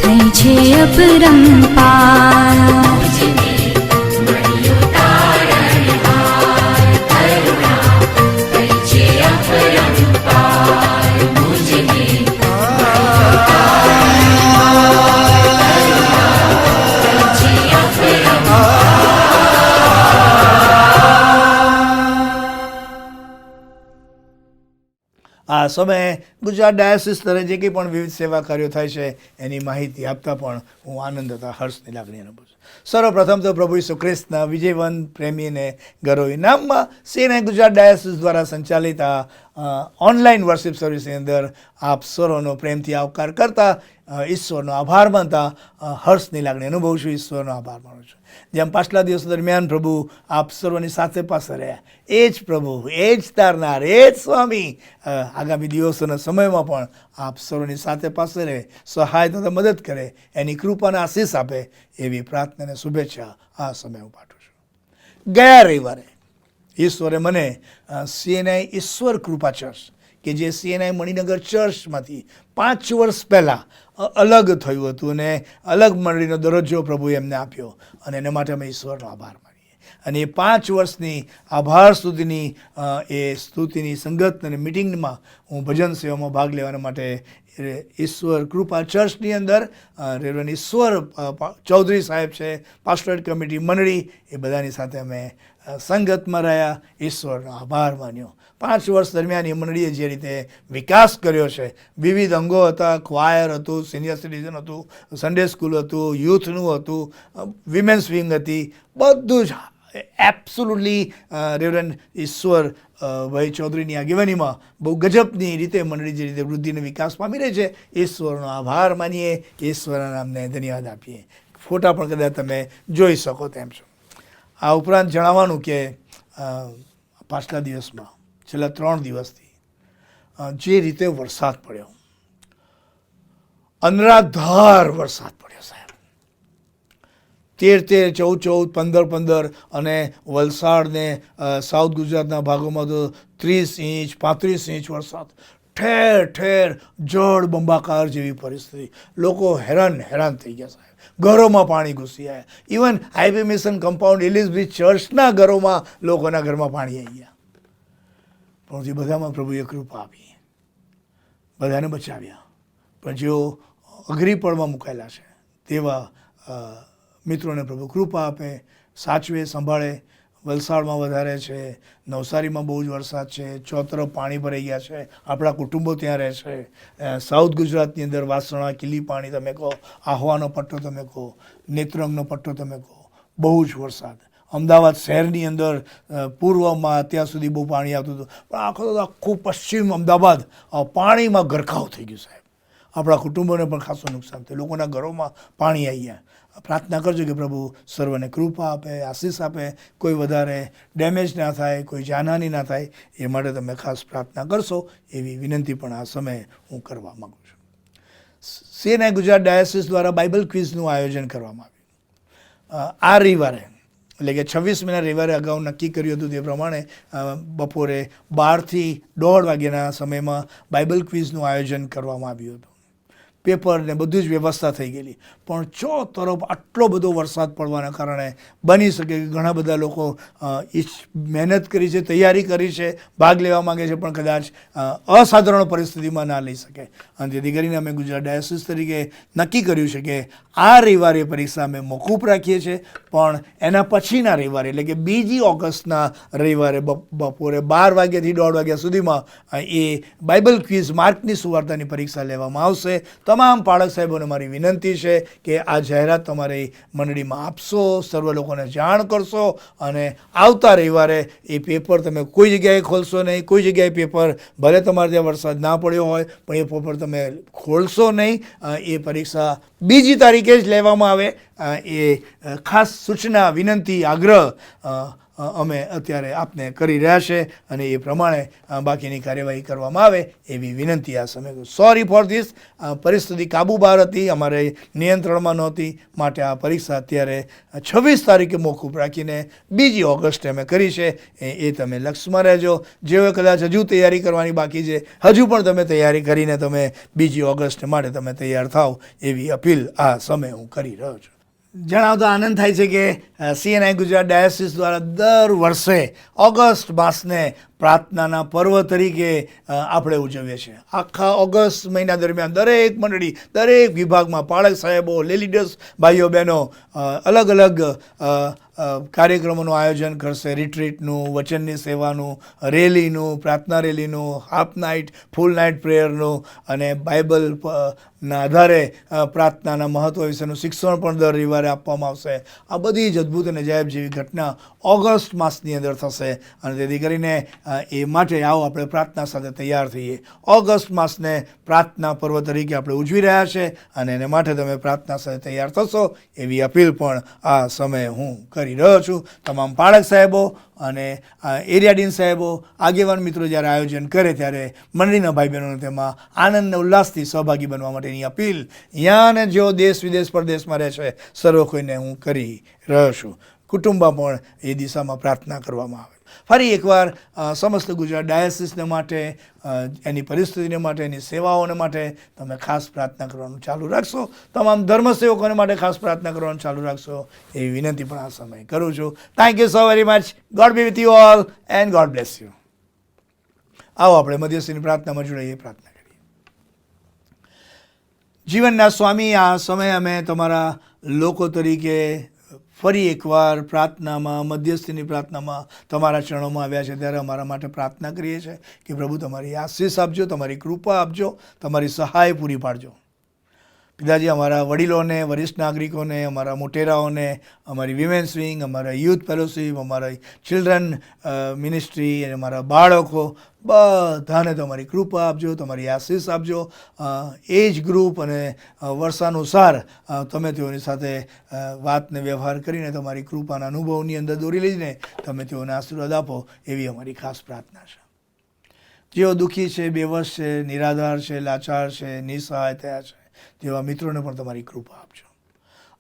થઈ છે અપરંપાર. આ સમયે ગુજરાત ડાયાસિસ સ્તરે જે કંઈ પણ વિવિધ સેવા કાર્યો થાય છે એની માહિતી આપતા પણ હું આનંદ તથા હર્ષની લાગણી અનુભવું છું. સર્વપ્રથમ તો પ્રભુ ઈસુ ખ્રિસ્તના વિજયવંત પ્રેમીને ગૌરવ ઇનામમાં સીએનઆઈ ગુજરાત ડાયાસિસ દ્વારા સંચાલિત આ ઓનલાઈન વર્શિપ સર્વિસની અંદર આપ સર્વનો પ્રેમથી આવકાર કરતા ઈશ્વરનો આભાર માનતા હર્ષની લાગણી અનુભવું છું. ઈશ્વરનો આભાર માનું છું. જેમ પાછલા દિવસો દરમિયાન પ્રભુ આપ સર્વની સાથે પાસે રહ્યા, એ જ પ્રભુ, એ જ તારનાર, એ જ સ્વામી આગામી દિવસોના સમયમાં પણ આપ સર્વની સાથે પાસે રહે, સહાય તથા મદદ કરે, એની કૃપાને આશીષ આપે એવી પ્રાર્થના અને શુભેચ્છા આ સમય હું પાઠવું છું. ગયા રવિવારે ઈશ્વરે મને સીએનઆઈ ઈશ્વર કૃપા ચર્ચ કે જે સીએનઆઈ મણિનગર ચર્ચમાંથી 5 વર્ષ પહેલાં અલગ થયું હતું અને અલગ મંડળીનો દરજ્જો પ્રભુએ એમને આપ્યો અને એના માટે અમે ઈશ્વરનો આભાર માનીએ. અને એ 5 વર્ષની આભાર સુધીની એ સ્તુતિની સંગત અને મિટિંગમાં હું ભજન સેવામાં ભાગ લેવાના માટે ઈશ્વર કૃપા ચર્ચની અંદર રેવરેન્ડ ઈશ્વર ચૌધરી સાહેબ છે, પાસ્ટોરેટ કમિટી મંડળી, એ બધાની સાથે અમે સંગતમાં રહ્યા, ઈશ્વરનો આભાર માન્યો. 5 વર્ષ દરમિયાન એ મંડળીએ જે રીતે વિકાસ કર્યો છે, વિવિધ અંગો હતા, ક્વાયર હતું, સિનિયર સિટીઝન હતું, સન્ડે સ્કૂલ હતું, યુથનું હતું, વિમેન્સ વિંગ હતી, બધું જ એબ્સોલ્યુટલી રેવરન્ડ ઈશ્વર ભાઈ ચૌધરીની આગેવાનીમાં બહુ ગજબની રીતે મંડળી જે રીતે વૃદ્ધિને વિકાસ પામી રહી છે, ઈશ્વરનો આભાર માનીએ, ઈશ્વરના નામને ધન્યવાદ આપીએ. ફોટા પણ કદાચ તમે જોઈ શકો તેમ છો. આ ઉપરાંત જણાવવાનું કે પાછલા દિવસમાં છેલ્લા 3 દિવસથી જે રીતે વરસાદ પડ્યો, અનરાધાર વરસાદ પડ્યો સાહેબ, 13, 14, 15 અને વલસાડ ને સાઉથ ગુજરાતના ભાગોમાં તો 30 ઇંચ 35 ઇંચ વરસાદ, ઠેર ઠેર જળ બંબાકાર જેવી પરિસ્થિતિ. લોકો હેરાન થઈ ગયા સાહેબ, ઘરોમાં પાણી ઘૂસી આવ્યા. Even highway mission compound Ellis Bridge ચર્ચના ઘરોમાં લોકોના ઘરમાં પાણી આવી ગયા. પણ જે બધામાં પ્રભુએ કૃપા આપી, બધાને બચાવ્યા. પણ જેઓ અઘરી પડમાં મુકાયેલા છે તેવા મિત્રોને પ્રભુ કૃપા આપે, સાચવે, સંભાળે. વલસાડમાં વધારે છે, નવસારીમાં બહુ જ વરસાદ છે, ચોતરફ પાણી ભરાઈ ગયા છે, આપણા કુટુંબો ત્યાં રહે છે. સાઉથ ગુજરાતની અંદર વાસણા, કિલી પાણી તમે કહો, આહવાનો પટ્ટો તમે કહો, નેત્રંગનો પટ્ટો તમે કહો, બહુ જ વરસાદ. અમદાવાદ શહેરની અંદર પૂર્વમાં અત્યાર સુધી બહુ પાણી આવતું હતું, પણ આખું પશ્ચિમ અમદાવાદ પાણીમાં ગરકાવ થઈ ગયું સાહેબ. આપણા કુટુંબોને પણ ખાસું નુકસાન થયું, લોકોના ઘરોમાં પાણી આવી ગયા. પ્રાર્થના કરજો કે પ્રભુ સર્વને કૃપા આપે, આશીષ આપે, કોઈ વધારે ડેમેજ ના થાય, કોઈ જાનહાની ના થાય, એ માટે તમે ખાસ પ્રાર્થના કરશો એવી વિનંતી પણ આ સમયે હું કરવા માગું છું. CNI ગુજરાત ડાયસિસ દ્વારા બાઇબલ ક્વિઝનું આયોજન કરવામાં આવ્યું. આ રવિવારે એટલે કે 26મીના રવિવારે અગાઉ નક્કી કર્યું હતું તે પ્રમાણે બપોરે 12 થી 1:30 વાગ્યાના સમયમાં બાઇબલ ક્વિઝનું આયોજન કરવામાં આવ્યું હતું. પેપર ને બધું જ વ્યવસ્થા થઈ ગયેલી, પણ ચોતરફ આટલો બધો વરસાદ પડવાના કારણે બની શકે કે ઘણા બધા લોકો મહેનત કરી છે, તૈયારી કરી છે, ભાગ લેવા માગે છે, પણ કદાચ અસાધારણ પરિસ્થિતિમાં ના લઈ શકે. અને તેથી કરીને અમે ગુજરાત ડાયસિસ તરીકે નક્કી કર્યું છે કે આ રવિવારે પરીક્ષા અમે મોકૂફ રાખીએ છીએ, પણ એના પછીના રવિવારે એટલે કે 2 ઓગસ્ટના રવિવારે બપોરે 12 વાગ્યાથી 1:30 વાગ્યા સુધીમાં એ બાઇબલ ક્વિઝ માર્કની સુવાર્તાની પરીક્ષા લેવામાં આવશે. તમામ પાળક સાહેબોને મારી વિનંતી છે કે આ જાહેરાત તમારી મંડળીમાં આપશો, સર્વ લોકોને જાણ કરશો, અને આવતા રવિવારે એ પેપર તમે કોઈ જગ્યાએ ખોલશો નહીં. કોઈ જગ્યાએ પેપર ભલે તમારે ત્યાં વરસાદ ના પડ્યો હોય પણ એ પેપર તમે ખોલશો નહીં. એ પરીક્ષા 2જી તારીખે જ લેવામાં આવે એ ખાસ સૂચના, વિનંતી, આગ્રહ અમે અત્યારે આપને કરી રહ્યા છે, અને એ પ્રમાણે બાકીની કાર્યવાહી કરવામાં આવે એવી વિનંતી આ સમયે. Sorry for this. પરિસ્થિતિ કાબુ બહાર હતી, અમારે નિયંત્રણમાં નહોતી, માટે આ પરીક્ષા અત્યારે 26 તારીખે મોકૂફ રાખીને 2 ઓગસ્ટે અમે કરી છે. એ તમે લક્ષમાં રહેજો. જેઓએ કદાચ હજુ તૈયારી કરવાની બાકી છે, હજુ પણ તમે તૈયારી કરીને તમે 2 ઓગસ્ટ માટે તમે તૈયાર થાવ એવી અપીલ આ સમયે હું કરી રહ્યો છું. જણાવતા આનંદ થાય છે કે CNI ગુજરાત ડાયસિસ દ્વારા દર વર્ષે ઓગસ્ટ માસને પ્રાર્થનાના પર્વ તરીકે આપણે ઉજવીએ છીએ. આખા ઓગસ્ટ મહિના દરમિયાન દરેક મંડળી, દરેક વિભાગમાં પાળક સાહેબો, લીડર્સ, ભાઈઓ બહેનો અલગ અલગ કાર્યક્રમોનું આયોજન કરશે. રિટ્રીટનું, વચનની સેવાનું, રેલીનું, પ્રાર્થના રેલીનું, હાફ નાઇટ, ફૂલ નાઇટ પ્રેયરનું, અને બાઇબલના આધારે પ્રાર્થનાના મહત્ત્વ વિશેનું શિક્ષણ પણ દર રવિવારે આપવામાં આવશે. આ બધી જ અદ્ભુત અને અજાયબ જેવી ઘટના ઓગસ્ટ માસની અંદર થશે, અને તેથી કરીને એ માટે આવો આપણે પ્રાર્થના સાથે તૈયાર થઈએ. ઓગસ્ટ માસને પ્રાર્થના પર્વ તરીકે આપણે ઉજવી રહ્યા છે, અને એને માટે તમે પ્રાર્થના સાથે તૈયાર થશો એવી અપીલ પણ આ સમયે હું કરી રહ્યો છું. તમામ પાળક સાહેબો અને એરિયા ડીન સાહેબો, આગેવાન મિત્રો જ્યારે આયોજન કરે ત્યારે મંડળીના ભાઈ બહેનોને તેમાં આનંદ અને ઉલ્લાસથી સહભાગી બનવા માટેની અપીલ અહીંયા અને જેઓ દેશ વિદેશ પરદેશમાં રહે છે સર્વ કોઈને હું કરી રહ્યો છું. કુટુંબમાં પણ એ દિશામાં પ્રાર્થના કરવામાં આવે. ફરી એકવાર સમસ્ત ગુજરાત ડાયસિસને માટે, એની પરિસ્થિતિને માટે, એની સેવાઓને માટે તમે ખાસ પ્રાર્થના કરવાનું ચાલુ રાખશો. તમામ ધર્મસેવકોને માટે ખાસ પ્રાર્થના કરવાનું ચાલુ રાખશો એવી વિનંતી પણ આ સમયે કરું છું. Thank you so very much. God be with you all and God bless you. આવો આપણે મધ્યસ્થીની પ્રાર્થનામાં જોડાઈએ, પ્રાર્થના કરીએ. જીવનના સ્વામી, આ સમયે અમે તમારા લોકો તરીકે ફરી એકવાર પ્રાર્થનામાં, મધ્યસ્થીની પ્રાર્થનામાં તમારા ચરણોમાં આવ્યા છે, ત્યારે અમારા માટે પ્રાર્થના કરીએ છીએ કે પ્રભુ તમારી આશીષ આપજો, તમારી કૃપા આપજો, તમારી સહાય પૂરી પાડજો. પિતાજી, અમારા વડીલોને, વરિષ્ઠ નાગરિકોને, અમારા મોટેરાઓને, અમારી વિમેન્સ વિંગ, અમારા યુથ ફેલોશિપ, અમારા ચિલ્ડ્રન મિનિસ્ટ્રી અને અમારા બાળકો બધાને તમારી કૃપા આપજો, તમારી આશીષ આપજો. એજ ગ્રુપ અને વર્ષાનુસાર તમે તેઓની સાથે વાતને વ્યવહાર કરીને તમારી કૃપાના અનુભવની અંદર દોરી લઈને તમે તેઓને આશીર્વાદ આપો, એવી અમારી ખાસ પ્રાર્થના છે. જેઓ દુઃખી છે, બેવશ છે, નિરાધાર છે, લાચાર છે, નિસહાય થયા છે, તેવા મિત્રોને પણ તમારી કૃપા આપજો.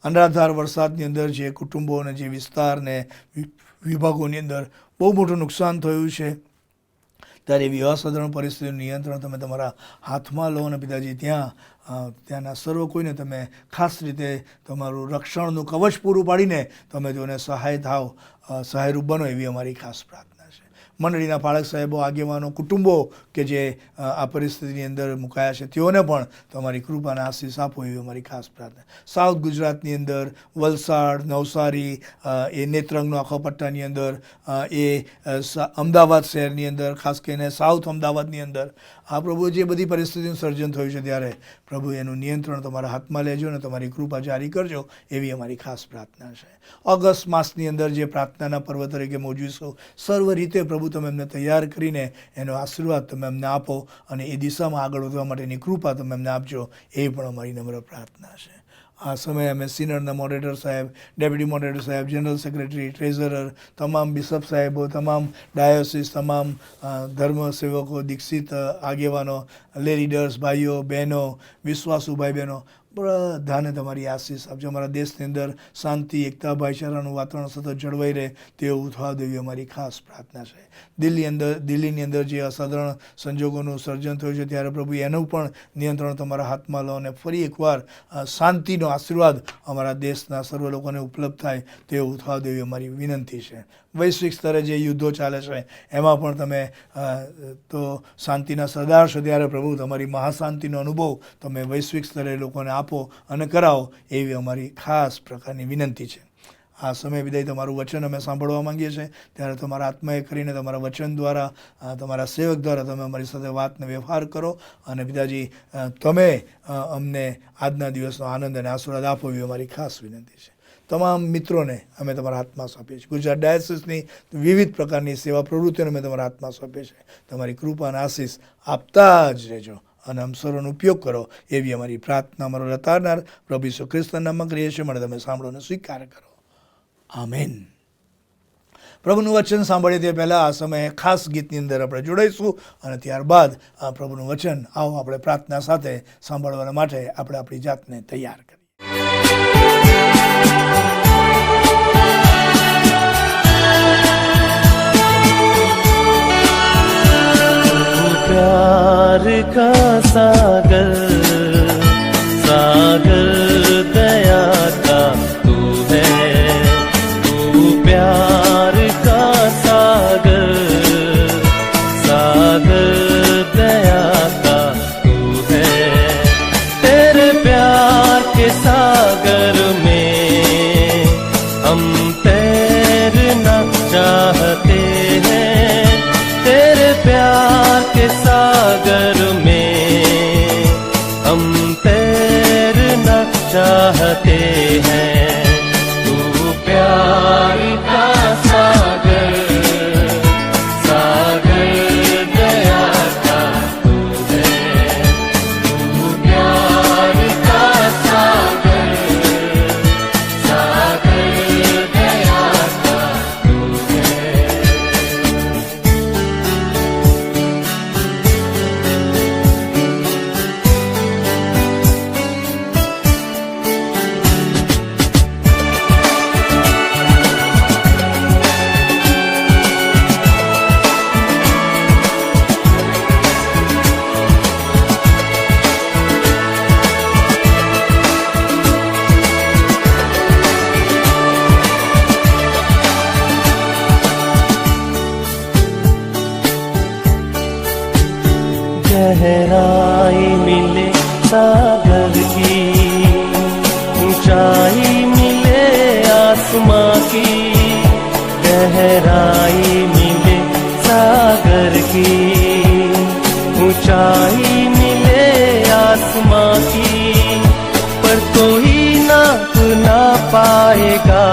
અનરાધાર વરસાદની અંદર જે કુટુંબો અને જે વિસ્તારને વિભાગોની અંદર બહુ મોટું નુકસાન થયું છે, ત્યારે એવી અસાધારણ પરિસ્થિતિનું નિયંત્રણ તમે તમારા હાથમાં લો અને પિતાજી ત્યાંના સર્વ કોઈને તમે ખાસ રીતે તમારું રક્ષણનું કવચ પૂરું પાડીને તમે તેઓને સહાયરૂપ બનો, એવી અમારી ખાસ પ્રાર્થના છે. મંડળીના પાળક સાહેબો, આગેવાનો, કુટુંબો કે જે આ પરિસ્થિતિની અંદર મુકાયા છે, તેઓને પણ તમારી કૃપાના આશીષ આપો, એવી અમારી ખાસ પ્રાર્થના. સાઉથ ગુજરાતની અંદર વલસાડ, નવસારી, એ નેત્રંગનો આખો પટ્ટાની અંદર, એ અમદાવાદ શહેરની અંદર, ખાસ કરીને સાઉથ અમદાવાદની અંદર આ પ્રભુ જે બધી પરિસ્થિતિનું સર્જન થયું છે, ત્યારે પ્રભુ એનું નિયંત્રણ તમારા હાથમાં લેજો અને તમારી કૃપા જારી કરજો, એવી અમારી ખાસ પ્રાર્થના છે. ઓગસ્ટ માસની અંદર જે પ્રાર્થનાના પર્વ તરીકે મોજવીશું, સર્વ રીતે પ્રભુ તમે એમને તૈયાર કરીને એનો આશીર્વાદ તમે અમને આપો અને એ દિશામાં આગળ વધવા માટેની કૃપા તમે અમને આપજો, એ પણ અમારી નમ્ર પ્રાર્થના છે. આ સમયે અમે સિનડના મોડરેટર સાહેબ, ડેપ્યુટી મોડરેટર સાહેબ, જનરલ સેક્રેટરી, ટ્રેઝરર, તમામ બિશપ સાહેબો, તમામ ડાયોસિસ, તમામ ધર્મસેવકો, દીક્ષિત આગેવાનો, લે લીડર્સ, ભાઈઓ બહેનો, વિશ્વાસુ ભાઈ બહેનો, બધાને તમારી આશીષ આપજો. અમારા દેશની અંદર શાંતિ, એકતા, ભાઈચારાનું વાતાવરણ સતત જળવાઈ રહે તેવું થવા દેવી અમારી ખાસ પ્રાર્થના છે. દિલ્હીની અંદર જે અસાધારણ સંજોગોનું સર્જન થયું છે, ત્યારે પ્રભુ એનું પણ નિયંત્રણ તમારા હાથમાં લો અને ફરી એકવાર શાંતિનો આશીર્વાદ અમારા દેશના સર્વ લોકોને ઉપલબ્ધ થાય તેવું થવા દેવી અમારી વિનંતી છે. વૈશ્વિક સ્તરે જે યુદ્ધો ચાલે છે, એમાં પણ તમે તો શાંતિના સરદાર છો, ત્યારે પ્રભુ તમારી મહાશાંતિનો અનુભવ તમે વૈશ્વિક સ્તરે લોકોને આપો અને કરાવો, એવી અમારી ખાસ પ્રકારની વિનંતી છે. આ સમય વિદાય તમારું વચન અમે સાંભળવા માંગીએ છીએ, ત્યારે તમારા આત્માએ કરીને તમારા વચન દ્વારા, તમારા સેવક દ્વારા તમે અમારી સાથે વાતને વ્યવહાર કરો અને પિતાજી તમે અમને આજના દિવસનો આનંદ અને આશીર્વાદ આપો, એવી અમારી ખાસ વિનંતી છે. તમામ મિત્રોને અમે તમારા હાથમાં સોંપીએ છીએ. ગુજરાત ડાયસિસની વિવિધ પ્રકારની સેવા પ્રવૃત્તિઓને અમે તમારા હાથમાં સોંપીએ છીએ. તમારી કૃપા અને આશીષ આપતા જ રહેજો અને આમ સર્વનો ઉપયોગ કરો, એવી અમારી પ્રાર્થના અમારો લતારનાર પ્રભુ ઈસુ ખ્રિસ્તના નામમાં કરીએ છીએ. મને તમે સાંભળો અને સ્વીકાર કરો. આમેન. પ્રભુનું વચન સાંભળીએ તે પહેલાં આ સમયે ખાસ ગીતની અંદર આપણે જોડાઈશું અને ત્યારબાદ આ પ્રભુનું વચન આવો આપણે પ્રાર્થના સાથે સાંભળવા માટે આપણે આપણી જાતને તૈયાર કરીએ. प्यार का सागर सागर दया का तू है, तू प्यार का सागर सागर दया का तू है. तेरे प्यार के सागर में हम तैरना चाहते हैं. तेरे प्यार के सागर में हम तैरना चाहते हैं. तू प्यार का सागर सागर दया का तू है, तू प्यार का सागर सागर दया का तू है. गहराई मिले सागर की, ऊंचाई मिले आसमान गहराई मिले सागर की, ऊंचाई मिले आसमां की, पर कोई नाप ना पाएगा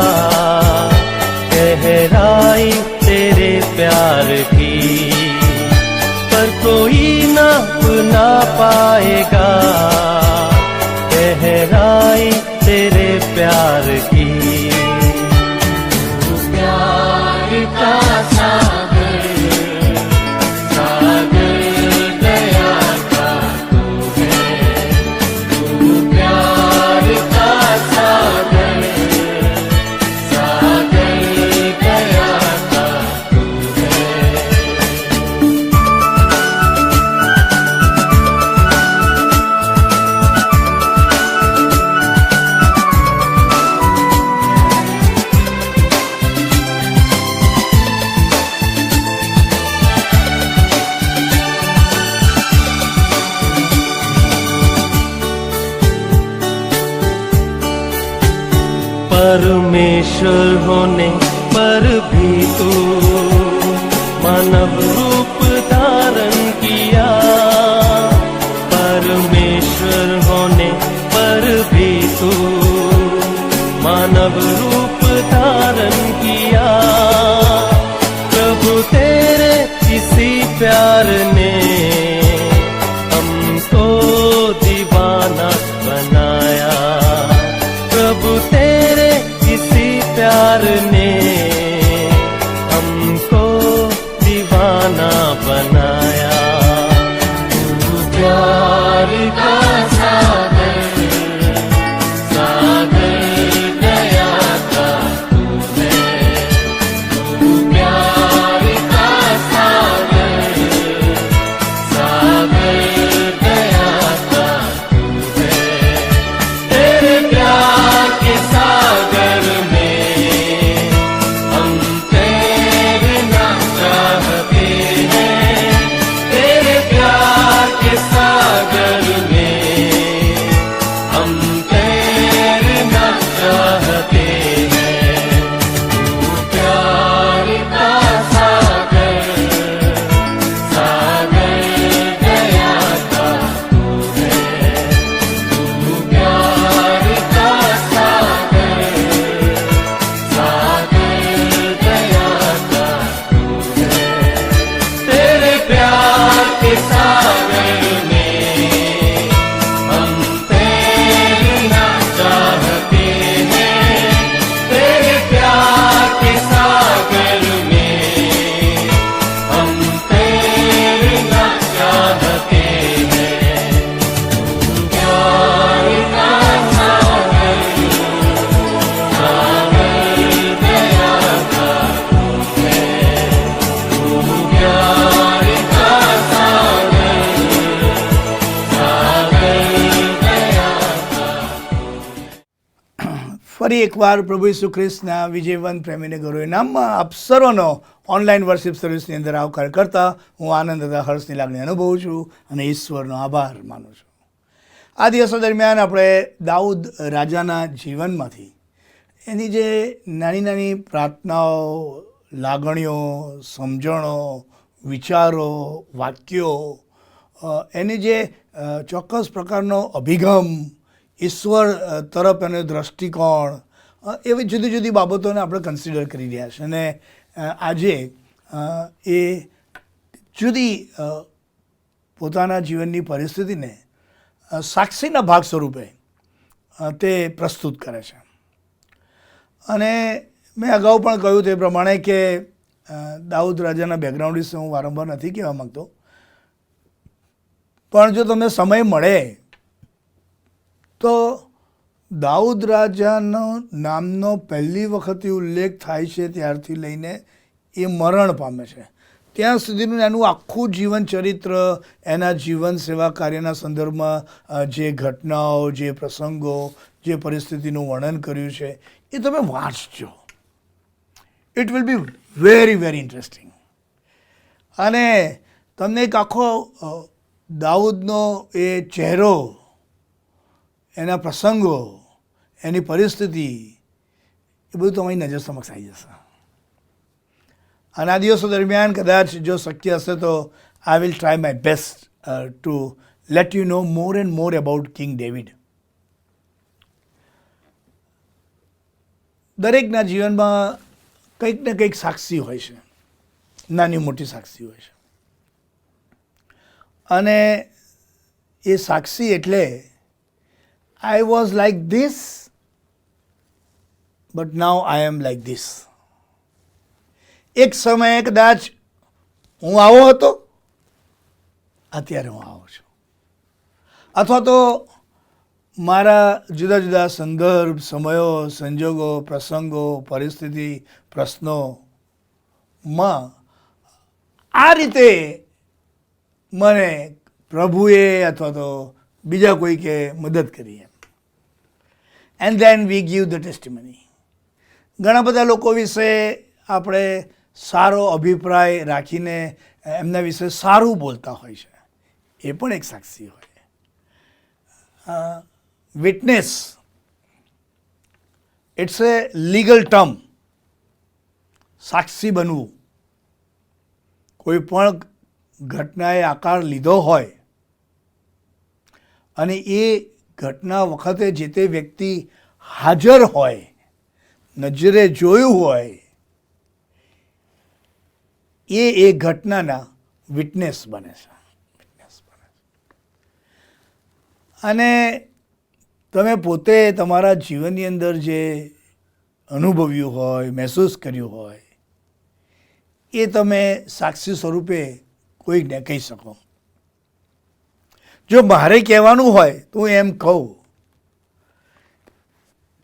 गहराई तेरे प्यार की, पर कोई नाप ना पाएगा गहराई तेरे प्यार की। प्यार का सागर, सागर दया का तू है, तू प्यार का सागर, सागर दया का तू है। परमेश्वर होने पर भी तू मानव रूप धारण किया, परमेश्वर होने पर भी तू मानव रूप धारण किया। प्रभु तेरे इसी प्यार ने हमको दीवाना बनाया, प्रभु तेरे इसी प्यार ने हमको दीवाना बनाया। तू प्यार का सागर, सागर दया का तू है, तू प्यार का सागर, सागर दया का तू है। तेरे प्यार के सागर में हम तैरना चाहते हैं, तेरे प्यार के सागर में हम तैरना चाहते हैं। तू प्यार का सागर, सागर दया का तू है, तू प्यार का सागर, सागर दया का तू है। तेरे प्यार के सागर में हम तैरना चाहते हैं, तेरे प्यार के सागर में हम तैरना चाहते हैं। तू प्यार का सागर, सागर दया का तू है, तू प्यार का सागर, सागर दया का। ફરી એકવાર પ્રભુ ઈસુ ખ્રિસ્તના વિજયવંત પ્રેમીને ગૌરવ નામમાં આપ સર્વનો ઓનલાઈન વર્શિપ સર્વિસની અંદર આવકાર કરતા હું આનંદ તથા હર્ષની લાગણી અનુભવું છું અને ઈશ્વરનો આભાર માનું છું. આ દિવસો દરમિયાન આપણે દાઉદ રાજાના જીવનમાંથી એની જે નાની નાની પ્રાર્થનાઓ, લાગણીઓ, સમજણો, વિચારો, વાક્યો, એની જે ચોક્કસ પ્રકારનો અભિગમ, ઈશ્વર તરફ એનો દૃષ્ટિકોણ, એવી જુદી જુદી બાબતોને આપણે કન્સિડર કરી રહ્યા છે. અને આજે એ જુદી પોતાના જીવનની પરિસ્થિતિને સાક્ષીના ભાગ સ્વરૂપે તે પ્રસ્તુત કરે છે. અને મેં અગાઉ પણ કહ્યું તે પ્રમાણે કે દાઉદ રાજાના બેકગ્રાઉન્ડ વિશે હું વારંવાર નથી કહેવા માગતો, પણ જો તમને સમય મળે તો દાઉદ રાજાનો નામનો પહેલી વખતે ઉલ્લેખ થાય છે ત્યારથી લઈને એ મરણ પામે છે ત્યાં સુધીનું એનું આખું જીવન ચરિત્ર, એના જીવન સેવા કાર્યના સંદર્ભમાં જે ઘટનાઓ, જે પ્રસંગો, જે પરિસ્થિતિનું વર્ણન કર્યું છે એ તમે વાંચજો. It will be very very interesting. અને તમને એક આખો દાઉદનો એ ચહેરો, એના પ્રસંગો, એની પરિસ્થિતિ, એ બધું તમારી નજર સમક્ષ આવી જશે. અને આ દિવસો દરમિયાન કદાચ જો શક્ય હશે તો I will try my best to let you know more and more about king David. દરેકના જીવનમાં કંઈક ને કંઈક સાક્ષી હોય છે, નાની મોટી સાક્ષી હોય છે. અને એ સાક્ષી એટલે I was like this but now I am like this. એક સમયે કદાચ હું આવો હતો, અત્યારે હું આવો છું. અથવા તો મારા જુદા જુદા સંદર્ભ, સમયો, સંજોગો, પ્રસંગો, પરિસ્થિતિ, પ્રશ્નોમાં આ રીતે મને પ્રભુએ અથવા તો બીજા કોઈકે મદદ કરી એમ. And then we give the testimony. ઘણા બધા લોકો વિશે આપણે સારો અભિપ્રાય રાખીને એમના વિશે સારું બોલતા હોય છે, એ પણ એક સાક્ષી હોય. Witness it's a legal term. સાક્ષી બનવું, કોઈ પણ ઘટનાએ આકાર લીધો હોય અને એ ઘટના વખતે જે તે વ્યક્તિ હાજર હોય, નજરે જોયું હોય, એ ઘટનાના વિટનેસ બને છે. અને તમે પોતે તમારા જીવનની અંદર જે અનુભવ્યું હોય, મહેસૂસ કર્યું હોય, એ તમે સાક્ષી સ્વરૂપે કોઈકને કહી શકો. જો મારે કહેવાનું હોય તો હું એમ કહું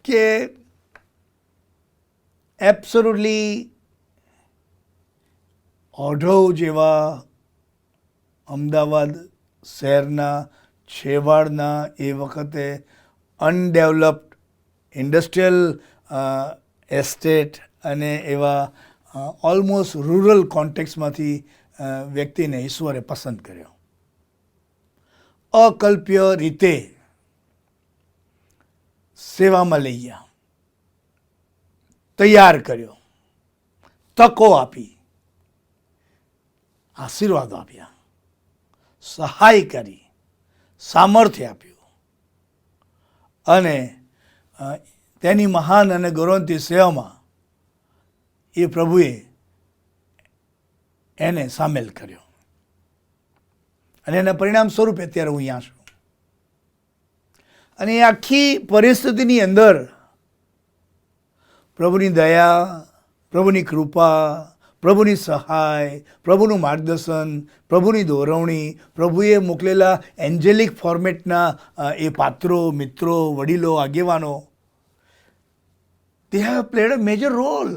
કે એબ્સોલ્યુટલી ઓઢવ જેવા અમદાવાદ શહેરના છેવાડના એ વખતે અનડેવલપ્ડ ઇન્ડસ્ટ્રીયલ એસ્ટેટ અને એવા ઓલમોસ્ટ રૂરલ કોન્ટેક્સમાંથી વ્યક્તિને ઈશ્વરે પસંદ કર્યો. અકલ્પ્ય રીતે સેવામાં લઈ ગયા, તૈયાર કર્યો, તકો આપી, આશીર્વાદો આપ્યા, સહાય કરી, સામર્થ્ય આપ્યું અને તેની મહાન અને ગૌરવંતી સેવામાં એ પ્રભુએ એને સામેલ કર્યો. અને એના પરિણામ સ્વરૂપે અત્યારે હું અહીંયા છું. અને એ આખી પરિસ્થિતિની અંદર પ્રભુની દયા, પ્રભુની કૃપા, પ્રભુની સહાય, પ્રભુનું માર્ગદર્શન, પ્રભુની દોરવણી, પ્રભુએ મોકલેલા એન્જેલિક ફોર્મેટના એ પાત્રો, મિત્રો, વડીલો, આગેવાનો, they have played a major role.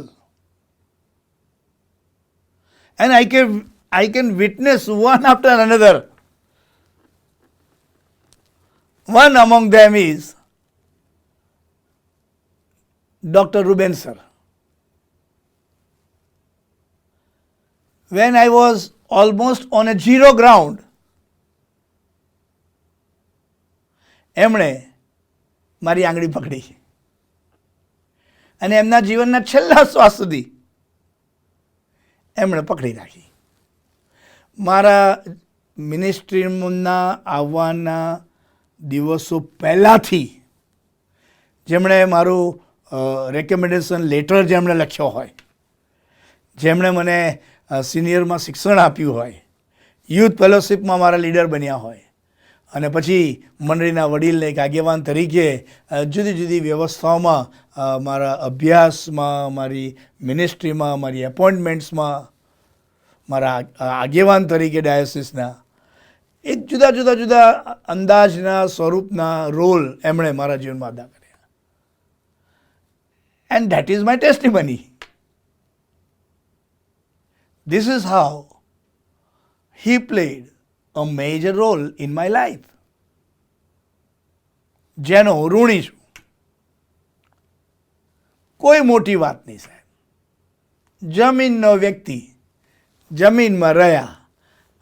And I can witness one after another. One among them is Dr. Ruben sir. When I was almost on a zero ground, એમણે મારી આંગળી પકડી અને એમના જીવનના છેલ્લા શ્વાસ સુધી એમણે પકડી રાખી. મારા મિનિસ્ટ્રીના આવવાના દિવસો પહેલાંથી જેમણે મારું રેકમેન્ડેશન લેટર જેમણે લખ્યો હોય, જેમણે મને સિનિયરમાં શિક્ષણ આપ્યું હોય, યુથ ફેલોશિપમાં મારા લીડર બન્યા હોય અને પછી મંડળીના વડીલ એક આગેવાન તરીકે જુદી જુદી વ્યવસ્થાઓમાં મારા અભ્યાસમાં, મારી મિનિસ્ટ્રીમાં, મારી એપોઇન્ટમેન્ટ્સમાં, મારા આગેવાન તરીકે ડાયોસિસના એક જુદા જુદા જુદા અંદાજના સ્વરૂપના રોલ એમણે મારા જીવનમાં અદા કર્યા. And that is my testimony. This is how he played a major role in my life. જેનો હું ઋણી છું. કોઈ મોટી વાત નહીં સાહેબ. જમીનનો વ્યક્તિ જમીનમાં રહ્યા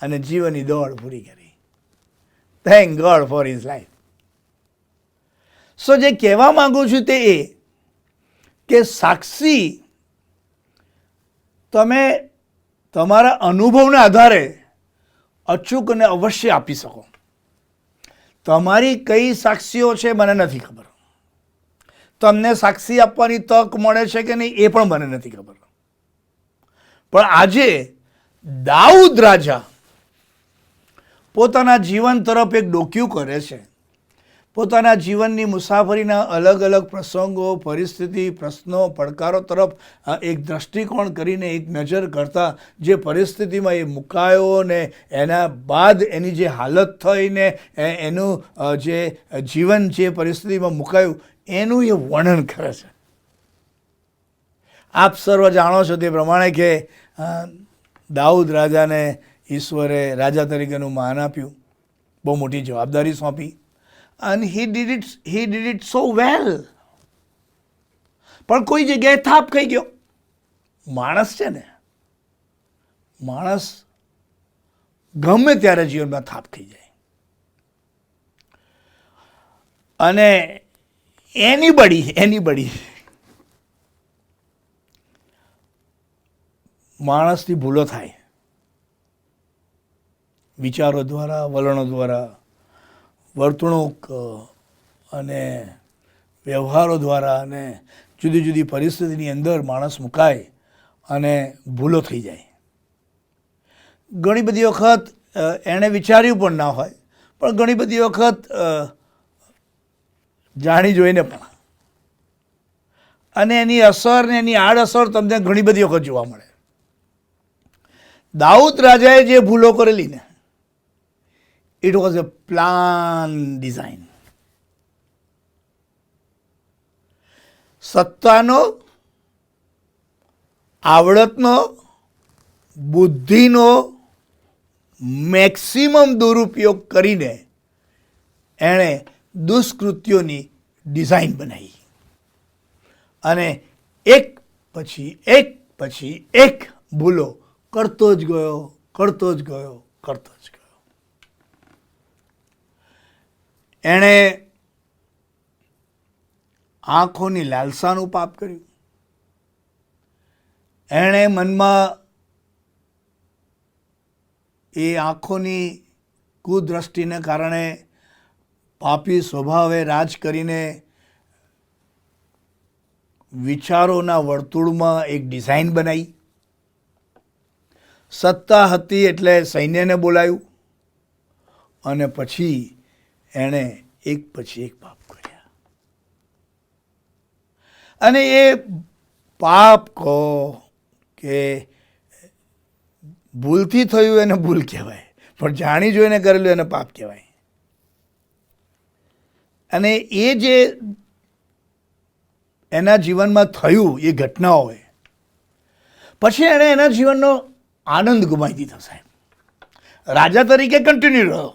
અને જીવનની દોડ પૂરી કરી. Thank God for his life. So જે કહેવા માંગુ છું તે એ કે સાક્ષી તમે તમારા અનુભવના આધારે અચૂક અને અવશ્ય આપી શકો. તમારી કઈ સાક્ષીઓ છે મને નથી ખબર. તમને સાક્ષી આપવાની તક મળે છે કે નહીં એ પણ મને નથી ખબર. પણ આજે દાઉદ રાજા પોતાના જીવન તરફ એક ડોકિયું કરે છે. પોતાના જીવનની મુસાફરીના અલગ અલગ પ્રસંગો, પરિસ્થિતિ, પ્રશ્નો, પડકારો તરફ એક દ્રષ્ટિકોણ કરીને એક નજર કરતા જે પરિસ્થિતિમાં એ મુકાયો ને એના બાદ એની જે હાલત થઈને એનું જે જીવન જે પરિસ્થિતિમાં મુકાયું એનું એ વર્ણન કરે છે. આપ સર્વ જાણો છો તે પ્રમાણે કે દાઉદ રાજાને ઈશ્વરે રાજા તરીકેનું માન આપ્યું, બહુ મોટી જવાબદારી સોંપી, and he did it so well. પણ કોઈ જગ્યાએ થાપ ખાઈ ગયો. માણસ છે ને, માણસ ગમે ત્યારે જીવનમાં થાપ ખાઈ જાય. અને એનીબડી માણસથી ભૂલો થાય, વિચારો દ્વારા, વલણો દ્વારા, વર્તણૂક અને વ્યવહારો દ્વારા અને જુદી જુદી પરિસ્થિતિની અંદર માણસ મુકાય અને ભૂલો થઈ જાય. ઘણી બધી વખત એણે વિચાર્યું પણ ના હોય, પણ ઘણી બધી વખત જાણી જોઈને પણ, અને એની અસર ને એની આડઅસર તમને ઘણી બધી વખત જોવા મળે. દાઉદ રાજાએ જે ભૂલો કરેલી ને, it was a plan design. સત્તાનો, આવડતનો, બુદ્ધિનો મેક્સિમમ દુરુપયોગ કરીને એણે દુષ્કૃત્યોની ડિઝાઇન બનાવી અને એક પછી એક ભૂલો કરતો જ ગયો. એણે આંખોની લાલસાનું પાપ કર્યું. એણે મનમાં એ આંખોની કુદ્રષ્ટિને કારણે પાપી સ્વભાવે રાજ કરીને વિચારોના વર્તુળમાં એક ડિઝાઇન બનાવી. સત્તા હતી એટલે સૈન્યને બોલાયું અને પછી એણે એક પછી એક પાપ કર્યા. અને એ પાપ કહો કે ભૂલથી થયું એને ભૂલ કહેવાય, પણ જાણી જોઈને કરેલું એને પાપ કહેવાય. અને એ જે એના જીવનમાં થયું એ ઘટનાઓએ પછી એણે એના જીવનનો આનંદ ગુમાવી દીધો. સાહેબ, રાજા તરીકે કન્ટિન્યુ રહ્યો,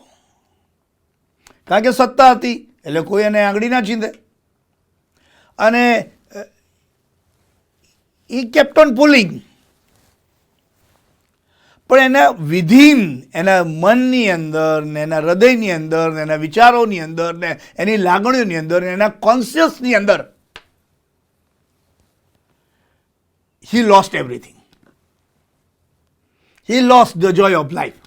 કારણ કે સત્તા હતી એટલે કોઈ એને આંગળી ના ચીંધે. અને એ કેપ્ટન પુલિંગ, પણ એના વિધિન, એના મનની અંદર ને એના હૃદયની અંદર ને એના વિચારોની અંદર ને એની લાગણીઓની અંદર ને એના કોન્શિયસની અંદર he lost everything. He lost the joy of life.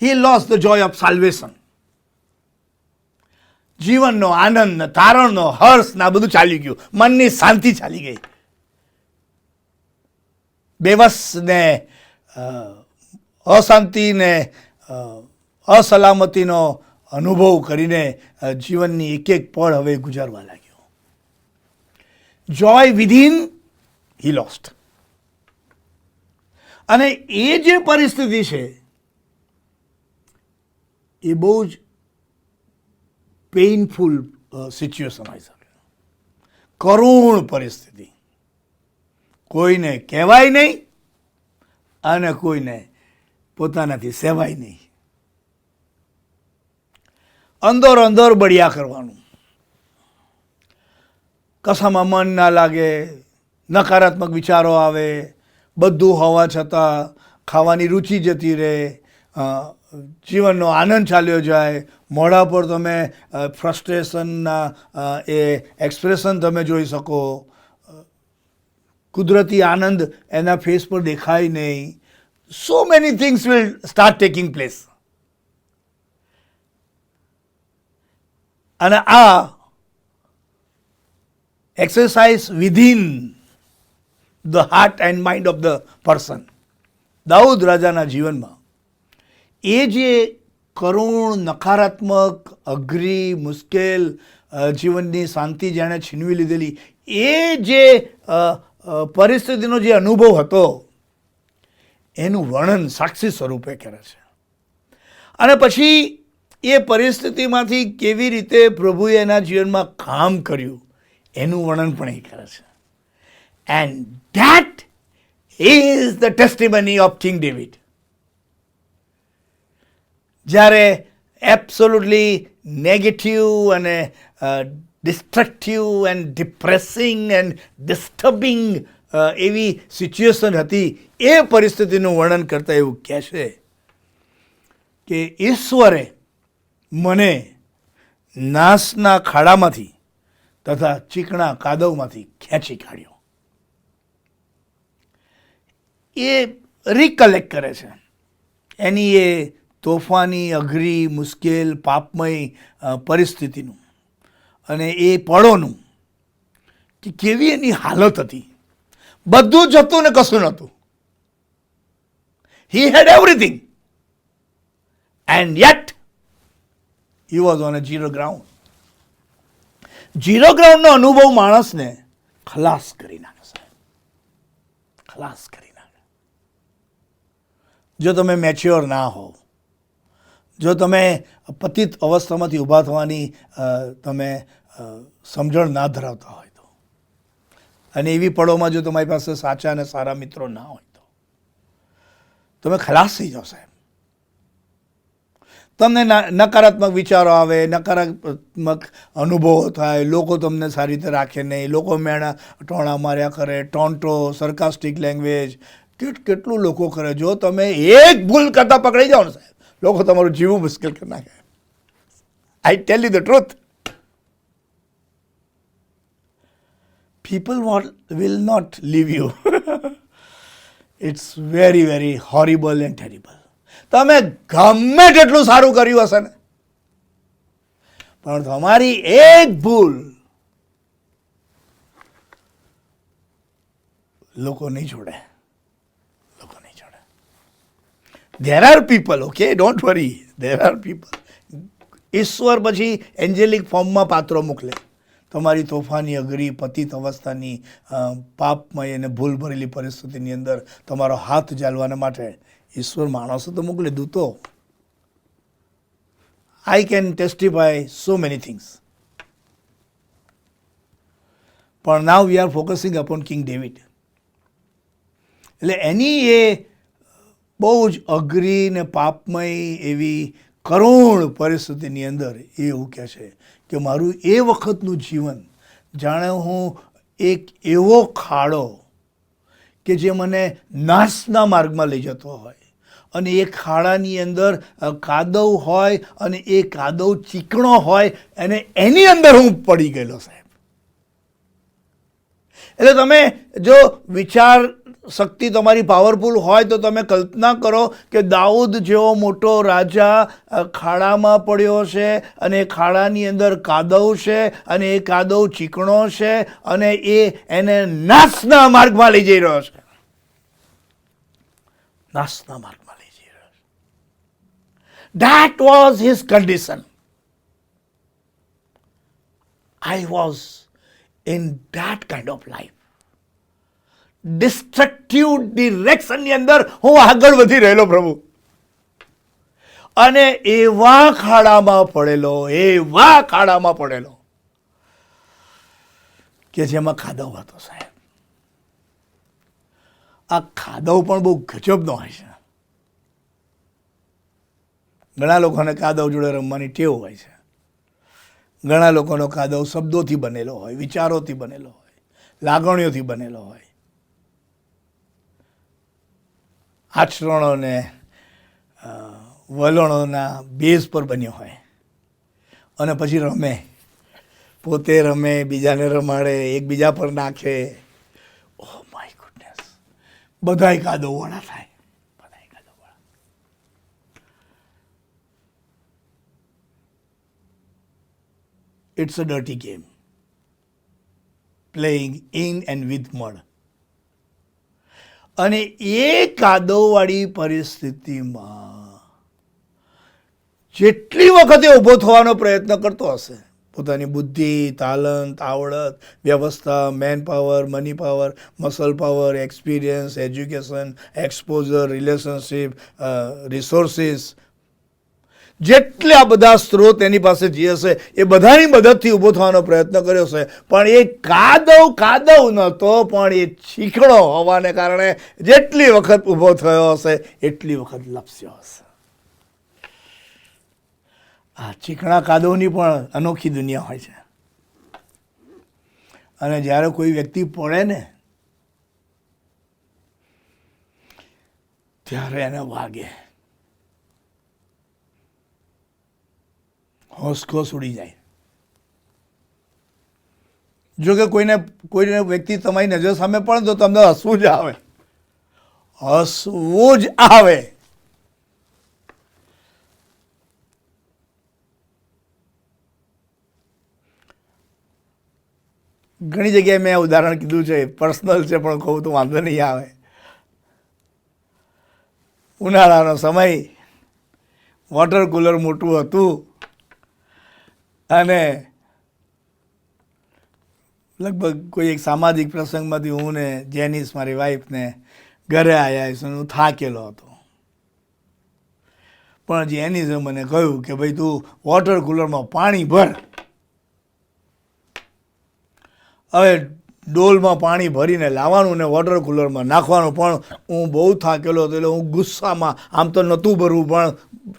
He lost the joy of salvation. જીવનનો આનંદ, તારણનો હર્ષ ના બધું ચાલી ગયું. મનની શાંતિ ચાલી ગઈ. બેવસ ને અશાંતિ ને અસલામતીનો અનુભવ કરીને જીવનની એક એક પળ હવે ગુજારવા લાગ્યો. જોય વિધિન હી લોસ્ટ. અને એ જે પરિસ્થિતિ છે એ બહુ જ પેઇનફુલ સિચ્યુએશન હોઈ શકે, કરુણ પરિસ્થિતિ. કોઈને કહેવાય નહીં અને કોઈને પોતાનાથી સહેવાય નહીં. અંદર અંદર બળિયા કરવાનું, કશામાં મન ના લાગે, નકારાત્મક વિચારો આવે, બધું હોવા છતાં ખાવાની રુચિ જતી રહે, જીવનનો આનંદ ચાલ્યો જાય, મોઢા પર તમે ફ્રસ્ટ્રેશનના એ એક્સપ્રેશન તમે જોઈ શકો. કુદરતી આનંદ એના ફેસ પર દેખાય નહીં. સો many things will start taking place. અને આ exercise within the heart and mind of the person. Dawood રાજાના જીવનમાં એ જે કરુણ, નકારાત્મક, અઘરી, મુશ્કેલ જીવનની શાંતિ જેણે છીનવી લીધેલી, એ જે પરિસ્થિતિનો જે અનુભવ હતો એનું વર્ણન સાક્ષી સ્વરૂપે કરે છે. અને પછી એ પરિસ્થિતિમાંથી કેવી રીતે પ્રભુએ એના જીવનમાં કામ કર્યું એનું વર્ણન પણ એ કરે છે. And that is the testimony of king David. જ્યારે એબ્સોલ્યુટલી નેગેટિવ અને destructive and depressing and disturbing એવી સિચ્યુએશન હતી, એ પરિસ્થિતિનું વર્ણન કરતાં એવું કહે છે કે ઈશ્વરે મને નાશના ખાડામાંથી તથા ચીકણા કાદવમાંથી ખેંચી કાઢ્યો. એ રિકલેક્ટ કરે છે એની એ તોફાની, અઘરી, મુશ્કેલ, પાપમય પરિસ્થિતિનું અને એ પળોનું, કે કેવી એની હાલત હતી. બધું જ હતું ને કશું નહોતું. He had everything and yet he was on a zero ground. Zero ગ્રાઉન્ડનો અનુભવ માણસને ખલાસ કરી નાખે, સાહેબ, ખલાસ કરી નાખે. જો તમે મેચ્યોર ના હોવ, જો તમે પતિત અવસ્થામાંથી ઊભા થવાની તમે સમજણ ના ધરાવતા હોય તો, અને એવી પળોમાં જો તમારી પાસે સાચા અને સારા મિત્રો ના હોય તો તમે ખલાસ થઈ જાઓ, સાહેબ. તમને નકારાત્મક વિચારો આવે, નકારાત્મક અનુભવો થાય, લોકો તમને સારી રીતે રાખે નહીં, લોકો મેણા ટોણા માર્યા કરે, ટોન્ટો, સરકાસ્ટિક લેંગ્વેજ, કેટલું લોકો કરે. જો તમે એક ભૂલ કરતાં પકડાઈ જાઓ ને, સાહેબ, લોકો તમારું જીવવું મુશ્કેલ કરી નાખે. I tell you the truth. People will not leave you. It's very very horrible and terrible. તમે ગમે તેટલું સારું કર્યું હશે ને, પણ તમારી એક ભૂલ લોકો નહીં છોડે. There are people, okay, don't worry, there are people. ઈશ્વર પછી એન્જેલિક ફોર્મમાં પાત્રો મોકલે તમારી તોફાની, અઘરી, પતિત અવસ્થાની, પાપમય અને ભૂલ ભરેલી પરિસ્થિતિની અંદર તમારો હાથ ઝાલવાના માટે ઈશ્વર માણસો તો મોકલે, દૂતો. I can testify so many things. પણ now we are focusing upon King David. એટલે એની એ બહુ જ અઘરી ને પાપમય એવી કરુણ પરિસ્થિતિની અંદર એ એવું કહે છે કે મારું એ વખતનું જીવન જાણે હું એક એવો ખાડો કે જે મને નાશના માર્ગમાં લઈ જતો હોય, અને એ ખાડાની અંદર કાદવ હોય અને એ કાદવ ચીકણો હોય, અને એની અંદર હું પડી ગયેલો, સાહેબ. એટલે તમે જો વિચાર શક્તિ તમારી પાવરફુલ હોય તો તમે કલ્પના કરો કે દાઉદ જેવો મોટો રાજા ખાડામાં પડ્યો છે, અને એ ખાડાની અંદર કાદવ છે, અને એ કાદવ ચીકણો છે, અને એ એને નાશના માર્ગમાં લઈ જઈ રહ્યો છે. નાશના માર્ગમાં લઈ જઈ રહ્યો છે. That was his condition. I was in that kind of life. Destructive ડિરેક્શનની અંદર હું આગળ વધી રહેલો, પ્રભુ, અને એવા ખાડામાં પડેલો કે જેમાં ખાદવ હતો, સાહેબ. આ ખાદવ પણ બહુ ગજબનો હોય છે. ઘણા લોકોને કાદવ જોડે રમવાની ટેવ હોય છે. ઘણા લોકોનો કાદવ શબ્દોથી બનેલો હોય, વિચારોથી બનેલો હોય, લાગણીઓથી બનેલો હોય, આચરણોને વલણોના બેઝ પર બન્યો હોય, અને પછી રમે, પોતે રમે, બીજાને રમાડે, એકબીજા પર નાખે. ઓહ માય બધાય કાદવવાળા થાય, બધાય કાદવવાળા. It's a dirty game, playing in and with mud. અને એ કાદવવાળી પરિસ્થિતિમાં જેટલી વખતે ઊભો થવાનો પ્રયત્ન કરતો હશે, પોતાની બુદ્ધિ, તાલંત, આવડત, વ્યવસ્થા, man power, money power, muscle power, experience, education, exposure, relationship, resources, જેટલા બધા સ્ત્રોત એની પાસે જે હશે એ બધાની મદદથી ઊભો થવાનો પ્રયત્ન કર્યો છે, પણ એ કાદવ નહોતો, પણ એ ચીકણો હોવાને કારણે જેટલી વખત ઊભો થયો હશે એટલી વખત લપસ્યો હશે. આ ચીકણા કાદવની પણ અનોખી દુનિયા હોય છે. અને જ્યારે કોઈ વ્યક્તિ પડે ને ત્યારે એને વાગે, હોંશખોશ ઉડી જાય. જો કે કોઈને વ્યક્તિ તમારી નજર સામે પડે તો તમને હસવું જ આવે, હસવું જ આવે. ઘણી જગ્યાએ મેં ઉદાહરણ કીધું છે, પર્સનલ છે પણ કહું તો વાંધો નહીં આવે. ઉનાળાનો સમય, વોટર કુલર મોટું હતું અને લગભગ કોઈ એક સામાજિક પ્રસંગમાંથી હું ને જેનિસ મારી વાઈફને ઘરે આવ્યા છું. હું થાકેલો હતો, પણ જેનિસે મને કહ્યું કે ભાઈ તું વોટર કુલરમાં પાણી ભર. હવે ડોલમાં પાણી ભરીને લાવવાનું ને વોટર કુલરમાં નાખવાનું, પણ હું બહુ થાકેલો હતો એટલે હું ગુસ્સામાં, આમ તો નહોતું ભરવું પણ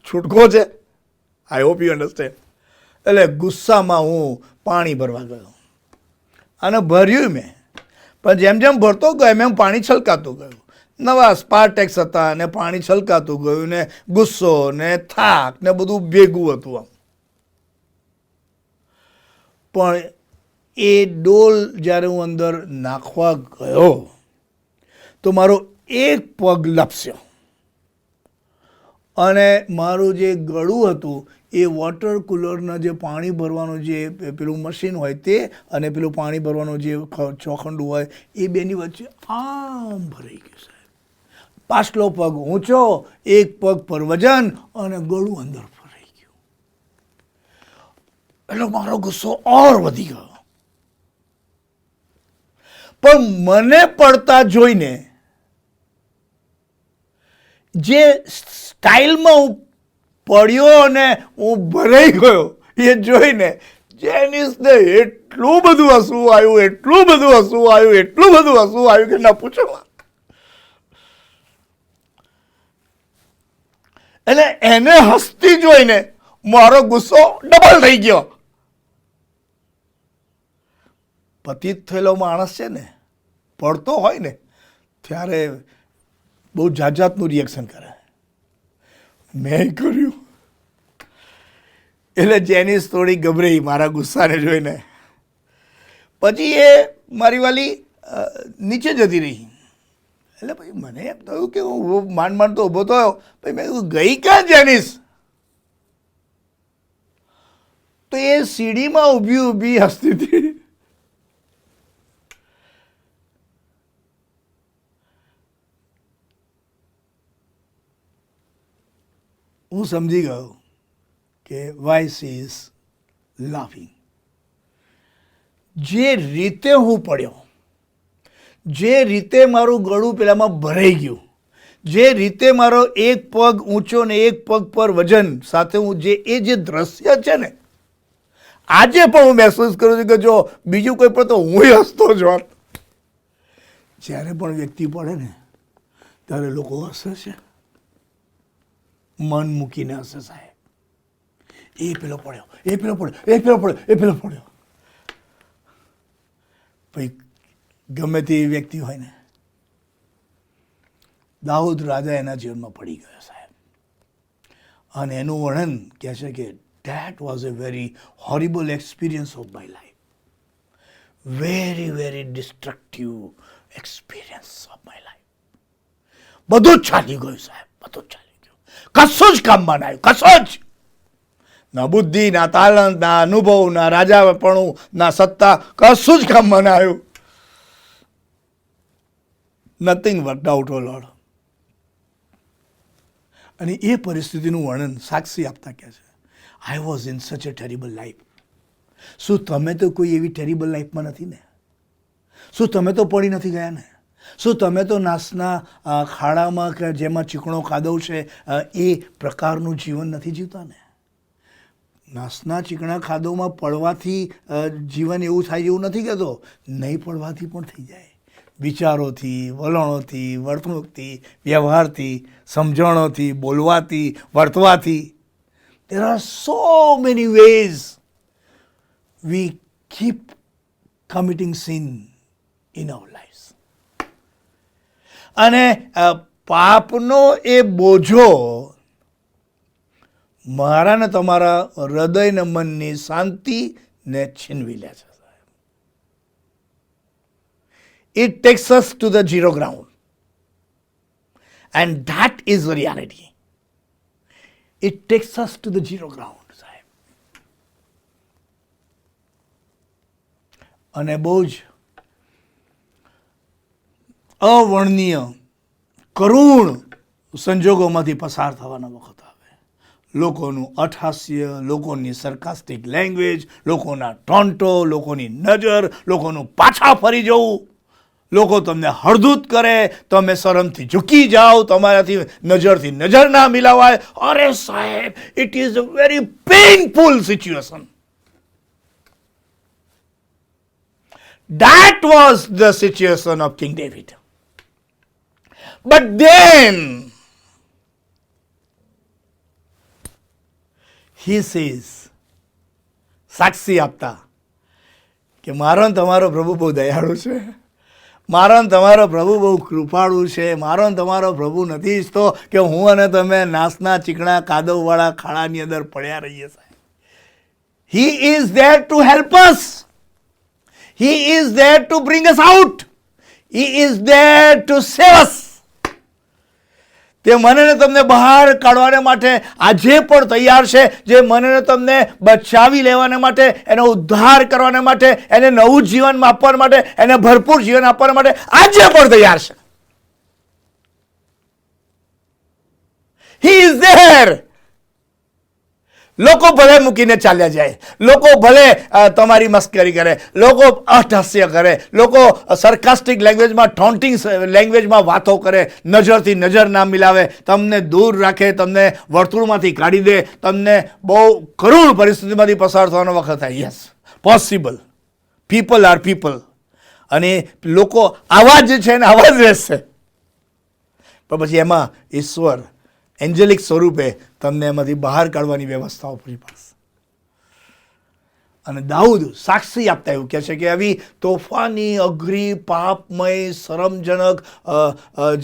છૂટકો છે, આઈ હોપ યુ અન્ડરસ્ટેન્ડ, એટલે ગુસ્સામાં હું પાણી ભરવા ગયો અને ભર્યું મેં. પણ જેમ જેમ ભરતો ગયો એમ એમ પાણી છલકાતું ગયું. નવા સ્પાર્ટેક્સ હતા ને પાણી છલકાતું ગયું ને ગુસ્સો ને થાક ને બધું ભેગું હતું આમ. પણ એ ડોલ જ્યારે હું અંદર નાખવા ગયો તો મારો એક પગ લપસ્યો અને મારું જે ગળું હતું એ વોટર કુલરના જે પાણી ભરવાનું જે પેલું મશીન હોય તે અને પેલું પાણી ભરવાનું જે ચોખંડું હોય એ બેની વચ્ચે આમ ભરાઈ ગયું સાહેબ. પાછલો પગ ઊંચો, એક પગ પર વજન અને ગળું અંદર ભરાઈ ગયું. એટલે મારો ગુસ્સો ઓર વધી ગયો. પણ મને પડતા જોઈને, જે સ્ટાઇલમાં હું પડ્યો અને હું ભરાઈ ગયો એ જોઈને જેનિસને એટલું બધું હસવું આવ્યું, એટલું બધું હસવું આવ્યું, એટલું બધું હસવું આવ્યું કે ના પૂછો. એટલે એને હસતી જોઈને મારો ગુસ્સો ડબલ થઈ ગયો. પતિત થયેલો માણસ છે ને, પડતો હોય ને ત્યારે બહુ જાત જાતનું રિએક્શન કરે. મેં કર્યું એટલે જેનિસ થોડી ગભરાઈ મારા ગુસ્સાને જોઈને. પછી એ મારી વાલી નીચે જતી રહી. એટલે પછી મને એમ થયું કે હું માંડ તો ઊભો થયો. પછી મેં કીધું ગઈ ક્યાં જેનિસ? તો એ સીડીમાં ઊભી ઊભી હસતી હતી. હું સમજી ગયો કે વાય શી ઇઝ લાફિંગ. જે રીતે હું પડ્યો, જે રીતે મારું ગળું પેલામાં ભરાઈ ગયું, જે રીતે મારો એક પગ ઊંચો ને એક પગ પર વજન સાથે હું એ જે દ્રશ્ય છે ને, આજે પણ હું મહેસૂસ કરું છું કે જો બીજું કોઈ પણ તો હું હસતો જ હોત. જ્યારે પણ વ્યક્તિ પડે ને ત્યારે લોકો હસે છે, મન મૂકીને હશે સાહેબ. એ પેલો પડ્યો, એ પેલો પડ્યો, એ પેલો પડ્યો, એ પેલો પડ્યો. ભાઈ ગમે તે વ્યક્તિ હોય ને, દાઉદ રાજા એના જીવનમાં પડી ગયો સાહેબ. અને એનું વર્ણન કહે છે કે that was a very horrible experience of my life. Very, very destructive experience of my life. બધું જ ચાલી ગયું સાહેબ, બધું જ ચાલી ગયું. કશું જ કામમાં ના આવ્યું, કશું જ. ના બુદ્ધિ, ના તાલંત, ના અનુભવ, ના રાજાપણું, ના સત્તા, કશું જ કામમાં ના આવ્યું. નથિંગ વર્કડ આઉટ ઓ લોર્ડ. અને એ પરિસ્થિતિનું વર્ણન સાક્ષી આપતા કહે છે, I was in such a terrible life. શું તમે તો કોઈ એવી ટેરિબલ લાઈફમાં નથી ને? શું તમે તો પડી નથી ગયા ને? શું તમે તો નાસના ખાડામાં કે જેમાં ચીકણો કાદવ છે એ પ્રકારનું જીવન નથી જીવતા ને? નાસના ચીકણા ખાદવમાં પડવાથી જીવન એવું થાય એવું નથી કહેતો, નહીં પડવાથી પણ થઈ જાય. વિચારોથી, વલણોથી, વર્તણૂકથી, વ્યવહારથી, સમજણોથી, બોલવાથી, વર્તવાથી. There are so many ways we keep committing sin in our lives. અને પાપનો એ બોજો મારા ને તમારા હૃદય ને મનની શાંતિને છીનવી લે છે. It takes us to the zero ground. And that is the reality. It takes us to the zero ground, સાહેબ. અને બહુ જ અવર્ણનીય કરુણ સંજોગોમાંથી પસાર થવાનો વખત આવે. લોકોનું અઠહાસ્ય, લોકોની સરકાસ્ટિક લેંગ્વેજ, લોકોના ટોન્ટો, લોકોની નજર, લોકોનું પાછા ફરી જવું, લોકો તમને હળદૂત કરે, તમે શરમથી ઝૂકી જાઓ, તમારાથી નજરથી નજર ના મિલાવાય. અરે સાહેબ, it is a very painful situation. That was the situation of King David. But then he says, સાક્ષી આપતા કે મારો ને તમારો પ્રભુ બહુ દયાળુ છે, મારો ને તમારો પ્રભુ બહુ કૃપાળુ છે, મારો ને તમારો પ્રભુ નથી ઈચ્છતો કે હું અને તમે નાસના ચીકણા કાદવવાળા ખાડાની અંદર પડ્યા રહીએ. સાહેબ, He is there to help us. He is there to bring us out. He is there to save us. તે મને ને તમને બહાર કાઢવાને માટે આજે પણ તૈયાર છે. જે મને ને તમને બચાવી લેવાને માટે, એનો ઉદ્ધાર કરવાને માટે, એને નવું જીવન આપવા માટે, એને ભરપૂર જીવન આપવા માટે આજે પણ તૈયાર છે. He is there. લોકો ભલે મૂકીને ચાલ્યા જાય, લોકો ભલે તમારી મસ્કરી કરે, લોકો અઠહાસ્ય કરે, લોકો સરકાસ્ટિક લેંગ્વેજમાં, ટોન્ટિંગ લેંગ્વેજમાં વાતો કરે, નજરથી નજર ના મિલાવે, તમને દૂર રાખે, તમને વર્તુળમાંથી કાઢી દે, તમને બહુ કરુણ પરિસ્થિતિમાંથી પસાર થવાનો વખત થાય. Yes, possible. People are people. અને લોકો આવા જ છે ને આવા જ રહેશે. પણ પછી એમાં ઈશ્વર એન્જેલિક સ્વરૂપે તમને એમાંથી બહાર કાઢવાની વ્યવસ્થાઓ પૂરી પાડશે. અને દાઉદ સાક્ષી આપતા એવું કહે છે કે આવી તોફાની, અઘરી, પાપમય, શરમજનક,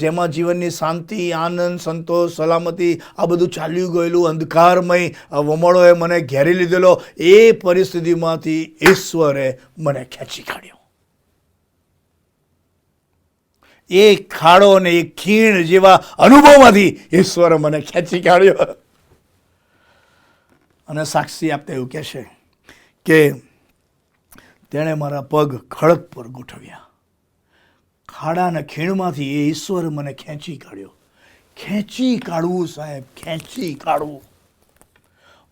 જેમાં જીવનની શાંતિ, આનંદ, સંતોષ, સલામતી આ બધું ચાલ્યું ગયેલું અંધકારમય વમળોએ મને ઘેરી લીધેલો, એ પરિસ્થિતિમાંથી ઈશ્વરે મને ખેંચી કાઢ્યો. એ ખાડો અને એ ખીણ જેવા અનુભવમાંથી ઈશ્વરે મને ખેંચી કાઢ્યો. અને સાક્ષી આપતા એવું કહે છે કે તેણે મારા પગ ખડક પર ગોઠવ્યા. ખાડાના ખીણમાંથી એ ઈશ્વરે મને ખેંચી કાઢ્યો. ખેંચી કાઢવું સાહેબ, ખેંચી કાઢવું.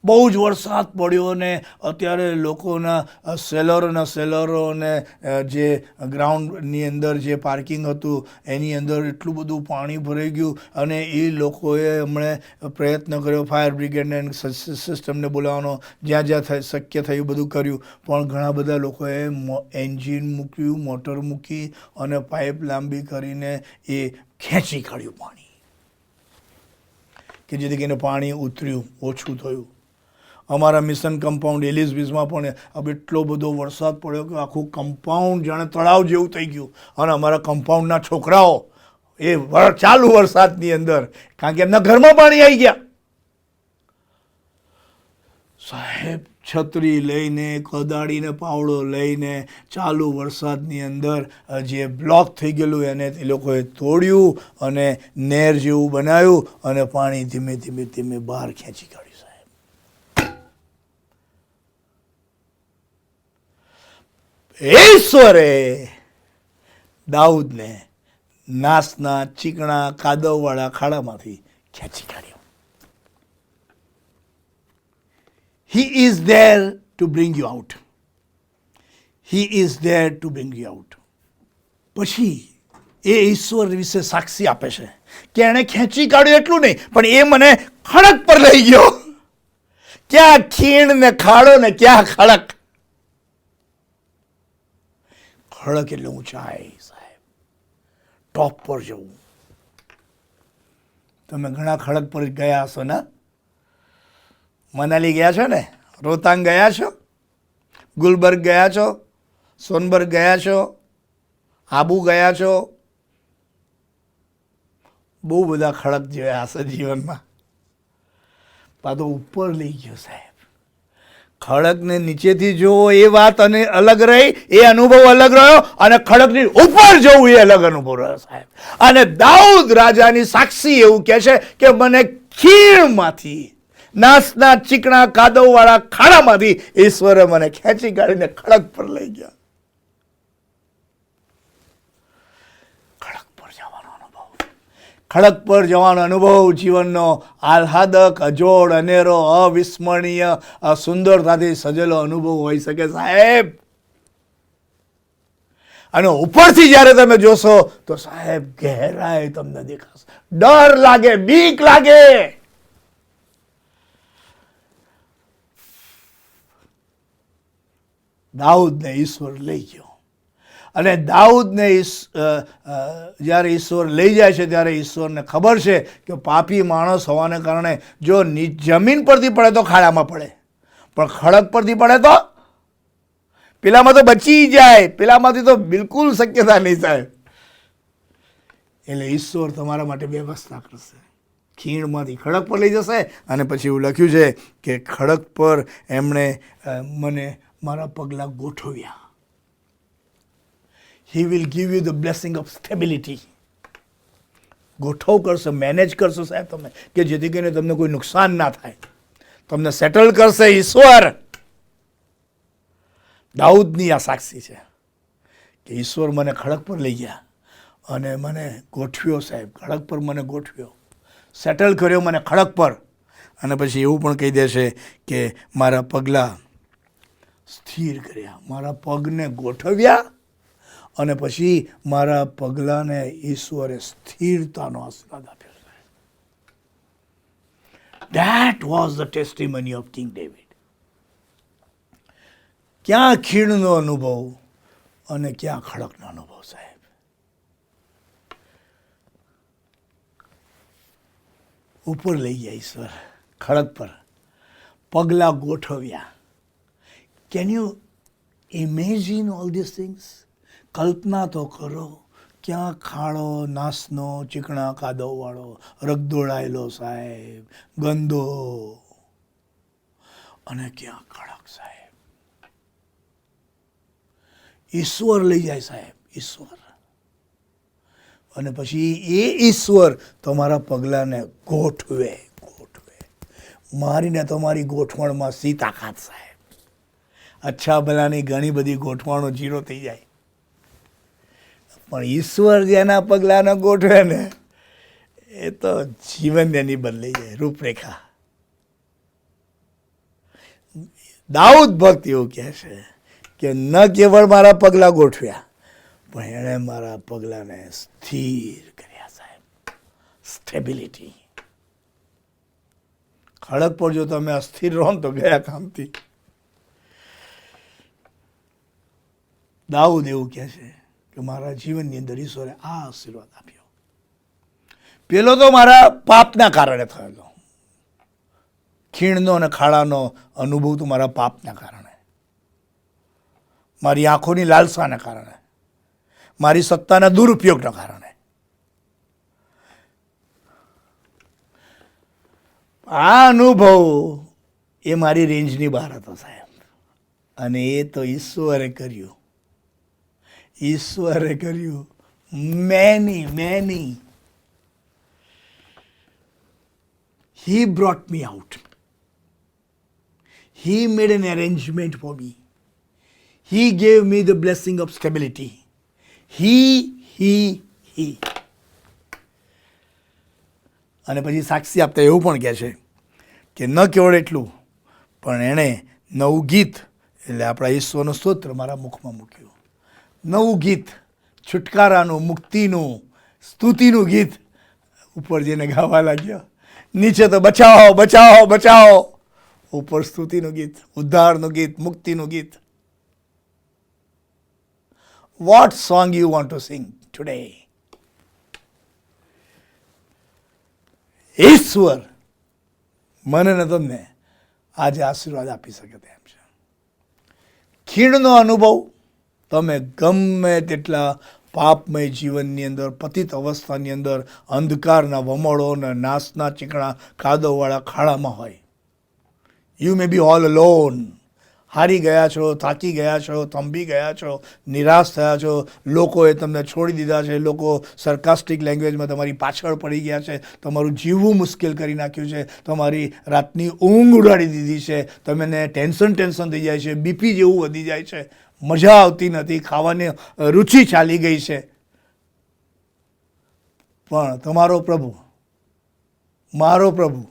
બહુ જ વરસાદ પડ્યો ને અત્યારે લોકોના સેલરોને જે ગ્રાઉન્ડની અંદર જે પાર્કિંગ હતું એની અંદર એટલું બધું પાણી ભરાઈ ગયું. અને એ લોકોએ હમણાં પ્રયત્ન કર્યો, ફાયર બ્રિગેડને સિસ્ટમને બોલાવવાનો, જ્યાં જ્યાં શક્ય થયું બધું કર્યું. પણ ઘણા બધા લોકોએ એન્જિન મૂક્યું, મોટર મૂકી અને પાઇપ લાંબી કરીને એ ખેંચી કાઢ્યું પાણી, કે જેથી કરીને પાણી ઉતર્યું, ઓછું થયું. અમારા મિશન કમ્પાઉન્ડ એલિઝબીસમાં પણ હવે એટલો બધો વરસાદ પડ્યો કે આખું કમ્પાઉન્ડ જાણે તળાવ જેવું થઈ ગયું. અને અમારા કમ્પાઉન્ડના છોકરાઓ એ ચાલુ વરસાદની અંદર, કારણ કે એમના ઘરમાં પાણી આવી ગયા. સાહેબ, છત્રી લઈને, કોદાળીને પાવડો લઈને, ચાલુ વરસાદની અંદર જે બ્લોક થઈ ગયેલું એને એ લોકોએ તોડ્યું અને નહેર જેવું બનાવ્યું અને પાણી ધીમે ધીમે ધીમે બહાર ખેંચી કાઢ્યું. સાહેબ, ઈશ્વરે દાઉદને નાસના ચીકણા કાદવવાળા ખાડામાંથી ખેંચી કાઢ્યો. He is there to bring you out. He is there to bring you out. પછી એ ઈશ્વર વિશે સાક્ષી આપે છે કે એણે ખેંચી કાઢ્યું એટલું નહીં, પણ એ મને ખડક પર લઈ ગયો. ક્યાં ખીણ ને ખાડો ને ક્યાં ખડક. ખડક એટલે ઊંચાઈ સાહેબ, ટોપ પર જવું. તમે ઘણા ખડક પર ગયા હશો ને? મનાલી ગયા છો ને, રોહતાંગ ગયા છો, ગુલબર્ગ ગયા છો, સોનબર્ગ ગયા છો, આબુ ગયા છો. બહુ બધા ખડક જોયા હશે જીવનમાં. પાછો ઉપર લઈ ગયો સાહેબ. ખડકને નીચેથી જોવો એ વાત અને અલગ રહી, એ અનુભવ અલગ રહ્યો, અને ખડકની ઉપર જોવું એ અલગ અનુભવ રહ્યો સાહેબ. અને દાઉદ રાજાની સાક્ષી એવું કહે છે કે મને ખીણમાંથી, નાસના ચીકણા કાદવવાળા ખાડામાંથી ઈશ્વરે મને ખેંચી કાઢીને ખડક પર લઈ ગયા. ખડક પર જવાનો અનુભવ, ખડક પર જવાનો અનુભવ જીવનનો આહ્લાદક, અજોડ, અનેરો, અવિસ્મરણીય, સુંદરતાથી સજેલો અનુભવ હોઈ શકે સાહેબ. અને ઉપરથી જ્યારે તમે જોશો તો સાહેબ ગહેરાઈ તમને દેખાશે, ડર લાગે, બીક લાગે. દાઉદને ઈશ્વર લઈ ગયો, અને દાઉદને જ્યારે ઈશ્વર લઈ જાય છે ત્યારે ઈશ્વરને ખબર છે કે પાપી માણસ હોવાને કારણે જો જમીન પરથી પડે તો ખાડામાં પડે, પણ ખડક પરથી પડે તો પેલામાં તો બચી જાય, પેલામાંથી તો બિલકુલ શક્યતા નહીં સાહેબ. એટલે ઈશ્વર તમારા માટે વ્યવસ્થા કરશે, ખીણમાંથી ખડક પર લઈ જશે. અને પછી એવું લખ્યું છે કે ખડક પર એમણે મને મારા પગલાં ગોઠવ્યા. He will give you the blessing of stability. ગોઠવ કરશો, મેનેજ કરશો સાહેબ તમે, કે જેથી કરીને તમને કોઈ નુકસાન ના થાય. તમને સેટલ કરશે ઈશ્વર. દાઉદની આ સાક્ષી છે કે ઈશ્વર મને ખડક પર લઈ ગયા અને મને ગોઠવ્યો સાહેબ, ખડક પર મને ગોઠવ્યો, સેટલ કર્યો મને ખડક પર. અને પછી એવું પણ કહી દેશે કે મારા પગલાં સ્થિર કર્યા, મારા પગને ગોઠવ્યા, અને પછી મારા પગલાંને ઈશ્વરે સ્થિરતાનો આશીર્વાદ આપ્યો. That was the testimony of King David. ક્યાં ખીણનો અનુભવ અને ક્યાં ખડકનો અનુભવ સાહેબ. ઉપર લઈ ગયા ઈશ્વર, ખડક પર પગલાં ગોઠવ્યા. Can you imagine all this things? કલ્પના તો કરો, ક્યાં ખાડો, નાસનો, ચીકણા કાદવવાળો, રગદોળાયેલો સાહેબ, ગંદો, અને ક્યાં ખડક સાહેબ. ઈશ્વર લઈ જાય સાહેબ, ઈશ્વર. અને પછી એ ઈશ્વર તમારા પગલાંને ગોઠવે, મારીને તમારી ગોઠવણમાં સી તાકાત સાહેબ. અચ્છા ભલાની ઘણી બધી ગોઠવણો જીરો થઈ જાય, પણ ઈશ્વર જેના પગલાંને ગોઠવે ને એ તો જીવન એની બદલાઈ જાય, રૂપરેખા. દાઉદ ભક્ત એવું કહે છે કે ન કેવળ મારા પગલાં ગોઠવ્યા, પણ એણે મારા પગલાંને સ્થિર કર્યા સાહેબ. સ્ટેબિલિટી. ખડક પર જો તમે અસ્થિર રહો ને તો ગયા કામથી. દાઉદ એવું કહે છે કે મારા જીવનની અંદર ઈશ્વરે આ આશીર્વાદ આપ્યો. પેલો તો મારા પાપના કારણે થયેલો, ખીણનો અને ખાડાનો અનુભવ તો મારા પાપના કારણે, મારી આંખોની લાલસાને કારણે, મારી સત્તાના દુરુપયોગના કારણે. આ અનુભવ એ મારી રેન્જની બહાર હતો સાહેબ. અને એ તો ઈશ્વરે કર્યું. ઈશ્વરે કર્યું. Many He brought me out. He made an arrangement for me. He gave me the blessing of stability. He. અને પછી સાક્ષી આપતા એવું પણ કહે છે કે ન કેવળ એટલું પણ એણે નવું ગીત, એટલે આપણા ઈશ્વરનું સ્તોત્ર મારા મુખમાં મૂક્યું. નવું ગીત, છુટકારાનું, મુક્તિનું, સ્તુતિનું ગીત ઉપર જઈને ગાવા લાગ્યો. નીચે તો બચાવો બચાવો બચાવો, ઉપર સ્તુતિનું ગીત, ઉદ્ધારનું ગીત, મુક્તિનું ગીત. What song you want to sing today? ઈશ્વર મને ને તમને આજે આશીર્વાદ આપી શકે તેમ છે. ખીણનો અનુભવ તમે ગમે તેટલા પાપમય જીવનની અંદર, પતિત અવસ્થાની અંદર, અંધકારના વમળો અને નાશના ચીકણા કાદવવાળા ખાડામાં હોય. You may be all alone. હારી ગયા છો, થાકી ગયા છો, થંભી ગયા છો, નિરાશ થયા છો, લોકોએ તમને છોડી દીધા છે, લોકો સરકાસ્ટિક લેંગ્વેજમાં તમારી પાછળ પડી ગયા છે, તમારું જીવવું મુશ્કેલ કરી નાખ્યું છે, તમારી રાતની ઊંઘ ઉડાડી દીધી છે, તમને ટેન્શન થઈ જાય છે, બીપી જેવું વધી જાય છે, મજા આવતી નથી, ખાવાની રુચિ ચાલી ગઈ છે. પણ તમારો પ્રભુ, મારો પ્રભુ,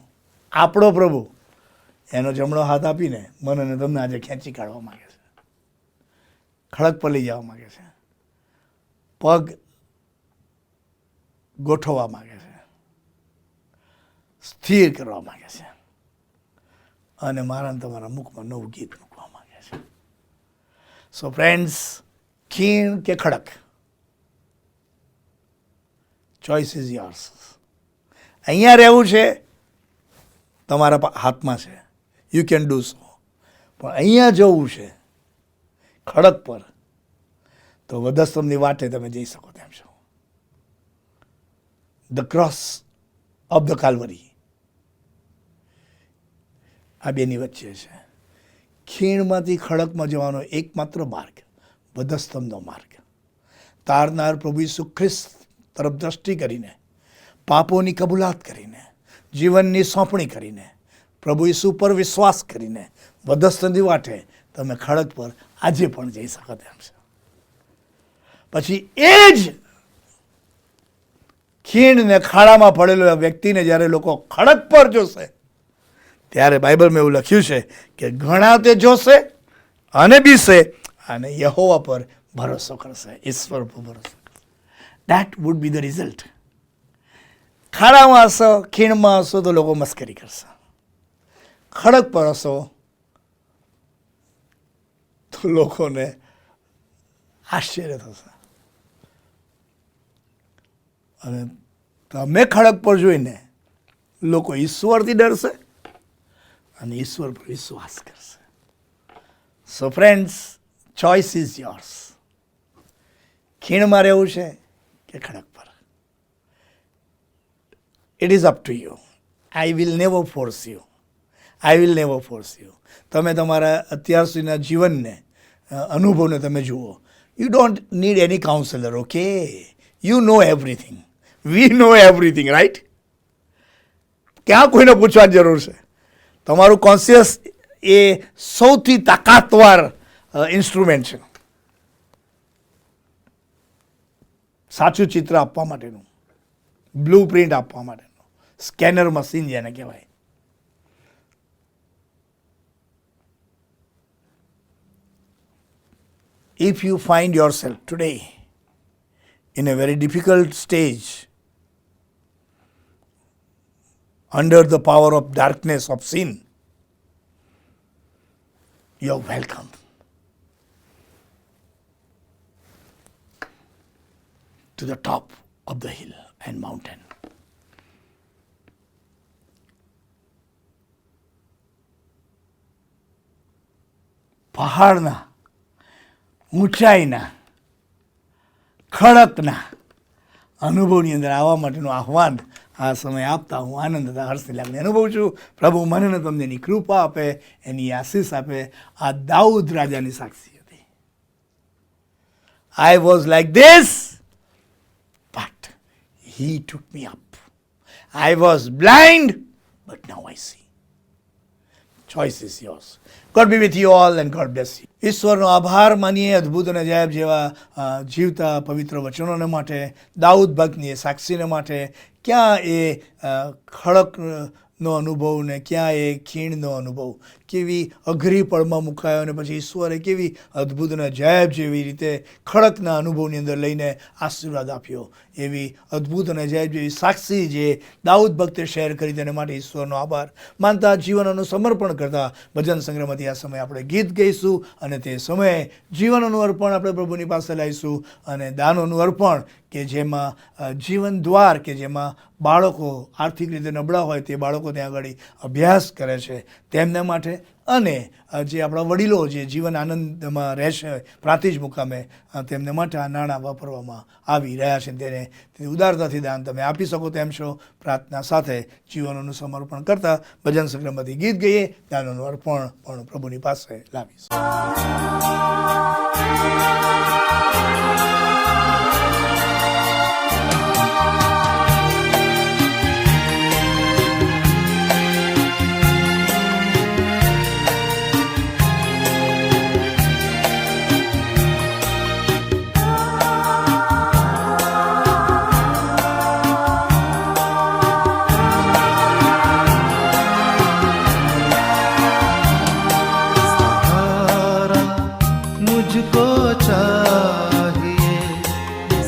આપણો પ્રભુ એનો જમણો હાથ આપીને મને ને તમને આજે ખેંચી કાઢવા માંગે છે, ખડક પર લઈ જવા માંગે છે, પગ ગોઠવવા માંગે છે, સ્થિર કરવા માંગે છે અને મારા ને તમારા મુખમાં નવું ગીત મૂકવા માંગે છે. સો ફ્રેન્ડ્સ, ખીણ કે ખડક, ચોઇસ ઇઝ યોર્સ. અહીંયા રહેવું છે તમારા હાથમાં છે, યુ કેન ડુ સો. પણ અહીંયા જવું છે ખડક પર, તો વધસ્તંભની વાટે તમે જઈ શકો તેમ છો. ધ ક્રોસ ઓફ ધ કાલ્વરી આ બેની વચ્ચે છે. ખીણમાંથી ખડકમાં જવાનો એકમાત્ર માર્ગ વધસ્તંભનો માર્ગ. તારનાર પ્રભુ ઈસુ ખ્રિસ્ત તરફ દ્રષ્ટિ કરીને, પાપોની કબૂલાત કરીને, જીવનની સોંપણી કરીને, પ્રભુ ઈસુ પર વિશ્વાસ કરીને વધસ્તંભની વાટે તમે ખડક પર આજે પણ જઈ શકો તેમ છે. પછી એ જ ખીણને ખાડામાં પડેલો વ્યક્તિને જ્યારે લોકો ખડક પર જોશે ત્યારે બાઇબલમાં એવું લખ્યું છે કે ઘણા તે જોશે અને બીશે અને યહોવા પર ભરોસો કરશે, ઈશ્વર પર ભરોસો કરશે. That would be the result. ખાડામાં હશો, ખીણમાં હશો તો લોકો મસ્કરી કરશે, ખડક પર હશો તો લોકોને આશ્ચર્ય થશે. અને તમે ખડક પર જોઈને લોકો ઈશ્વરથી ડરશે અને ઈશ્વર પર વિશ્વાસ કરશે. So friends, choice is yours. ખીણમાં રહેવું છે કે ખડક પર, it is up to you. I will never force you. I will never force you. તમે તમારા અત્યાર સુધીના જીવનને, અનુભવને તમે જુઓ. You don't need any counsellor, okay? You know everything. We know everything, right? ક્યાં કોઈને પૂછવાની જરૂર છે? તમારું કોન્શિયસ એ સૌથી તાકાતવાર ઇન્સ્ટ્રુમેન્ટ છે સાચું ચિત્ર આપવા માટેનું, બ્લુ પ્રિન્ટ આપવા માટેનું, સ્કેનર મશીન જેને કહેવાય. If you find yourself today in a very difficult stage, under the power of darkness of sin, you are welcome. To the top of the hill and mountain. પહાડના, ઊંચાઈના, ખડકના અનુભવની અંદર આવવા માટેનું આહવાન આ સમય આપતા હું આનંદ તથા હર્ષની લાગણી અનુભવું છું. પ્રભુ મને ને તમને એની કૃપા આપે, એની આશીષ આપે. આ દાઉદ રાજાની સાક્ષી હતી. I was like this, but he took me up. I was blind, but now I see. Choice is yours. God be with you all and God bless you. ઈશ્વરનો આભાર માનીએ અદ્ભુત અને અજાયબ જેવા જીવતા પવિત્ર વચનોને માટે, દાઉદ ભક્તની એ સાક્ષીને માટે. ક્યાં એ ખડકનો અનુભવ ને ક્યાં એ ખીણનો અનુભવ, કેવી અઘરી પળમાં મુકાયો અને પછી ઈશ્વરે કેવી અદ્ભુત અને અજાયબ જેવી રીતે ખડકના અનુભવની અંદર લઈને આશીર્વાદ આપ્યો. એવી અદ્ભુત અને અજાયબ જેવી સાક્ષી જે દાઉદ ભક્તે શેર કરી, તેને માટે ઈશ્વરનો આભાર માનતા, જીવનનું સમર્પણ કરતા ભજન સંગ્રહમાંથી આ સમયે આપણે ગીત ગાઈશું અને તે સમયે જીવનનું અર્પણ આપણે પ્રભુની પાસે લાવીશું અને દાનોનું અર્પણ કે જેમાં જીવન દ્વાર કે જેમાં બાળકો આર્થિક રીતે નબળા હોય તે બાળકો ત્યાં આગળ અભ્યાસ કરે છે તેમના માટે, અને જે આપણા વડીલો જે જીવન આનંદમાં રહેશે પ્રાંતિજ મુકામે તેમને માટે આ નાણાં વાપરવામાં આવી રહ્યા છે. તેને ઉદારતાથી દાન તમે આપી શકો તેમ છો. પ્રાર્થના સાથે જીવનોનું સમર્પણ કરતા ભજન સંગ્રહમાંથી ગીત ગઈએ, દાનોનું અર્પણ પણ પ્રભુની પાસે લાવીશું. मुझको चाहिए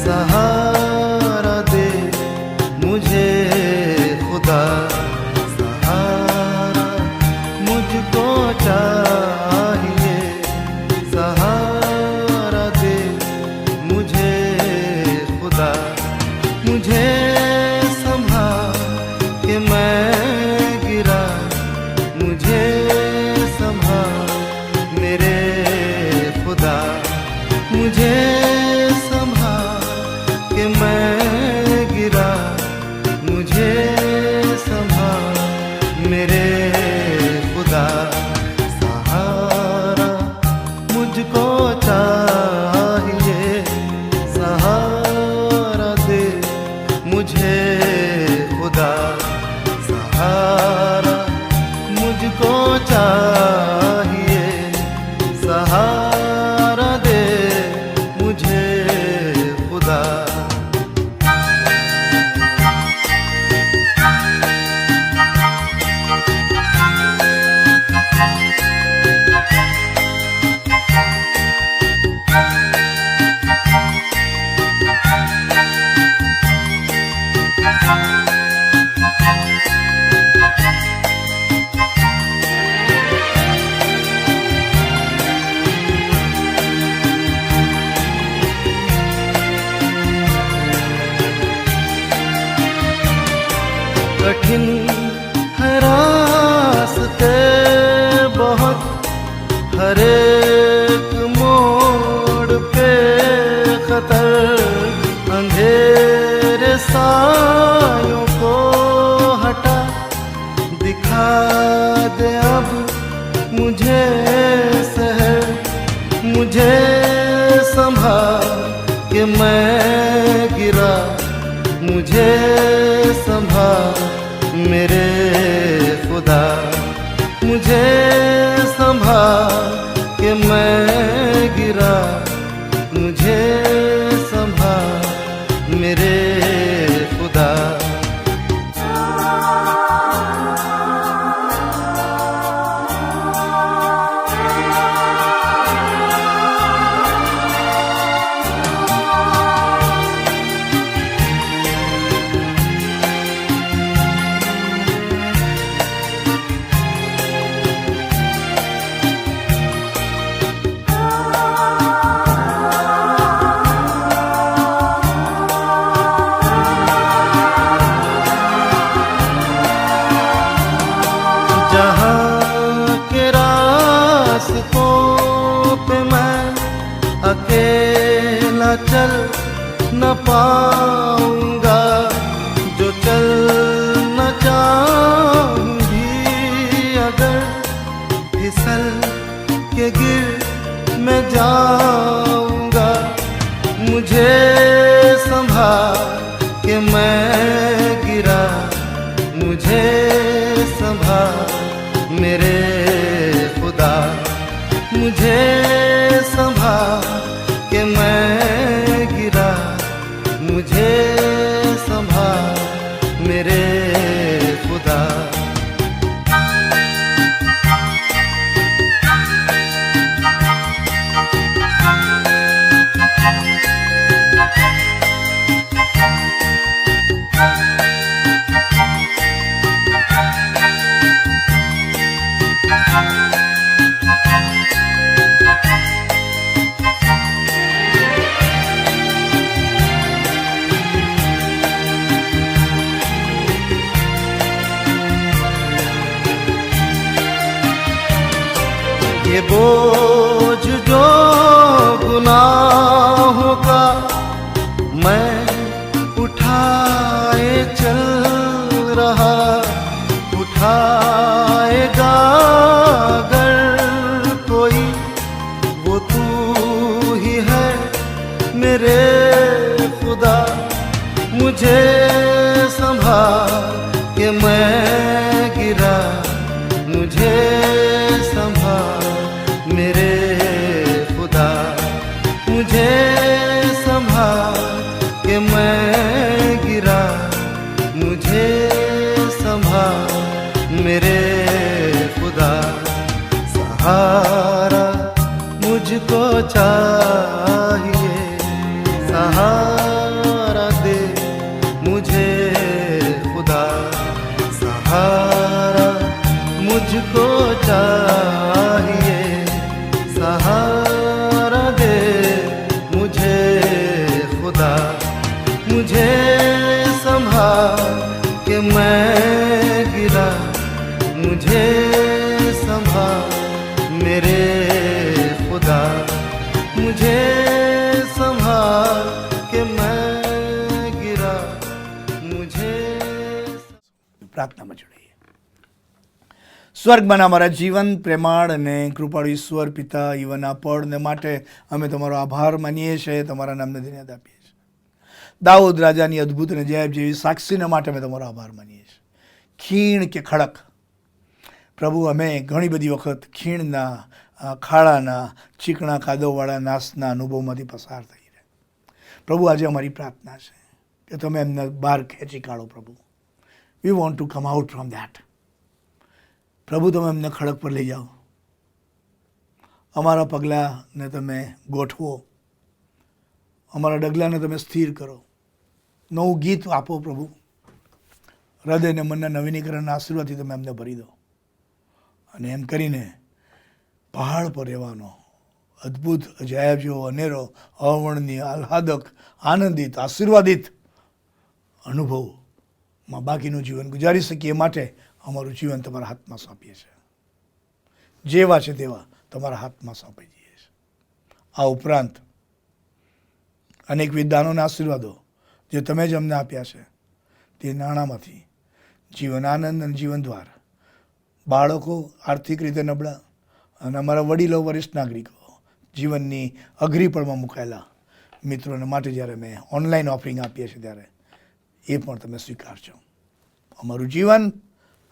सहारा दे मुझे खुदा, सहारा मुझको चाहिए सहारा दे मुझे खुदा. मुझे संभाल के मैं गिरा, मुझे संभाल मेरे खुदा. मुझे संभाल के मैं गिरा, मुझे संभाल मेरे खुदा. सहारा मुझको चाहिए सहारा दे मुझे खुदा. सहारा मुझको चाहिए सहारा दे मुझे खुदा. कठिन है रास्ते बहुत, हर एक मोड़ पे खतर. अंधेरे सायों को हटा, दिखा दे अब मुझे शहर. मुझे संभाल के मैं गिरा, मुझे संभाल मेरे खुदा. मुझे संभाल के मैं गिरा, मुझे संभाल मेरे खुदा. अकेला चल न पाऊं फिसल के गिर मैं जाऊंगा, मुझे संभाल के मैं गिरा, मुझे संभाल मेरे खुदा, मुझे संभाल के मैं गिरा, मुझे संभाल मेरे खुदा। ये बोझ जो गुनाहों का मैं उठाए चल रहा, उठाएगा अगर कोई वो तू ही है मेरे खुदा, मुझे संभाल के मैं गिरा, मुझे संभाल मेरे खुदा, मुझे संभाल के मैं गिरा, मुझे संभाल मेरे खुदा। सहारा मुझको चाहिए, सहारा दे मुझे खुदा, सहारा मुझको चाहिए, सहारा दे मुझे खुदा, मुझे संभाल के मैं गिरा, मुझे संभाल मेरे खुदा, मुझे संभाल के मैं गिरा, मुझे। પ્રાર્થનામાં જોડાઈએ। સ્વર્ગમાં અમારા જીવન પ્રેમાળ અને કૃપાળુ ઈશ્વર પિતા, ઈવનના પળને માટે અમે તમારો આભાર માનીએ છીએ, તમારા નામને ધન્યવાદ આપીએ છીએ। દાઉદ રાજાની અદ્ભુત અને જવાબ જેવી સાક્ષીને માટે અમે તમારો આભાર માનીએ છીએ। ખીણ કે ખડક પ્રભુ, અમે ઘણી બધી વખત ખીણના, ખાડાના, ચીકણા કાદવવાળા નાશના અનુભવમાંથી પસાર થઈ રહ્યા। પ્રભુ, આજે અમારી પ્રાર્થના છે કે તમે એમને બહાર ખેંચી કાઢો। પ્રભુ, we want to come out from that. પ્રભુ, તમે અમને ખડક પર લઈ જાઓ, અમારા પગલાંને તમે ગોઠવો, અમારા ડગલાને તમે સ્થિર કરો, નવું ગીત આપો પ્રભુ, હૃદયને મનના નવીનીકરણના આશીર્વાદથી તમે અમને ભરી દો, અને એમ કરીને પહાડ પર રહેવાનો અદ્ભુત, અજાયબ જેવો, અનેરો, અવર્ણનીય, આહ્લાદક, આનંદિત, આશીર્વાદિત અનુભવમાં બાકીનું જીવન ગુજારી શકીએ માટે અમારું જીવન તમારા હાથમાં સોંપીએ છીએ। જેવા છે તેવા તમારા હાથમાં સોંપી દઈએ છીએ। આ ઉપરાંત અનેકવિધ દાનોના આશીર્વાદો જે તમે જ અમને આપ્યા છે, તે નાણાંમાંથી જીવન આનંદ અને જીવન દ્વાર, બાળકો આર્થિક રીતે નબળા અને અમારા વડીલો, વરિષ્ઠ નાગરિકો, જીવનની અઘરી પળમાં મુકાયેલા મિત્રોને માટે જ્યારે અમે ઓનલાઈન ઓફરિંગ આપીએ છીએ ત્યારે એ પણ તમે સ્વીકારજો। અમારું જીવન,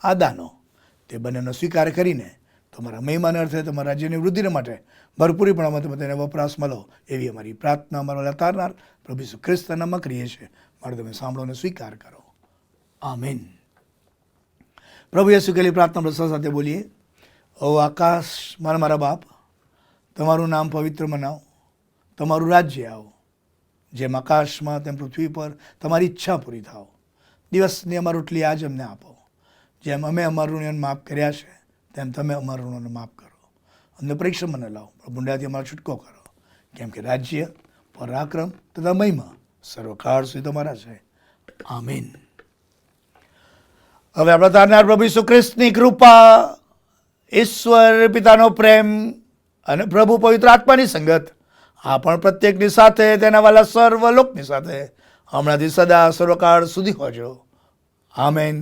આ દાનો, તે બંનેનો સ્વીકાર કરીને તમારા મહિમાને અર્થે, તમારા રાજ્યની વૃદ્ધિને માટે ભરપૂરીપણામાં તમે તેને વપરાશ મળો એવી અમારી પ્રાર્થના અમારો લતારનાર પ્રભુ ઈસુ ખ્રિસ્તના નામમાં કરીએ છીએ। માટે તમે સાંભળો અને સ્વીકાર કરો। આમીન। પ્રભુ યેસુ કહેલી પ્રાર્થના પ્રસાદ સાથે બોલીએ। ઓ આકાશ મારા બાપ, તમારું નામ પવિત્ર મનાવો, તમારું રાજ્ય આવો, જેમ આકાશમાં તેમ પૃથ્વી પર તમારી ઈચ્છા પૂરી થાવ। દિવસની અમારી રોટલી આજ અમને આપો, જેમ અમે અમારું ઋણને માફ કર્યા છે તેમ તમે અમારું ઋણને માફ કરો। અમને પરીક્ષામાં ન લાવો, પણ બુંડાથી અમારો છૂટકો કરો, કેમ કે રાજ્ય, પરાક્રમ તથા મહિમા સર્વકાળ સુધી તમારા છે। આમીન। હવે આપણા તારનાર પ્રભુ ઈસુ ખ્રિસ્તની કૃપા, ઈશ્વર પિતાનો પ્રેમ અને પ્રભુ પવિત્ર આત્માની સંગત આ પણ પ્રત્યેકની સાથે, તેના વાલા સર્વ લોકની સાથે હમણાંથી સદા સર્વકાળ સુધી હોજો। આમેન।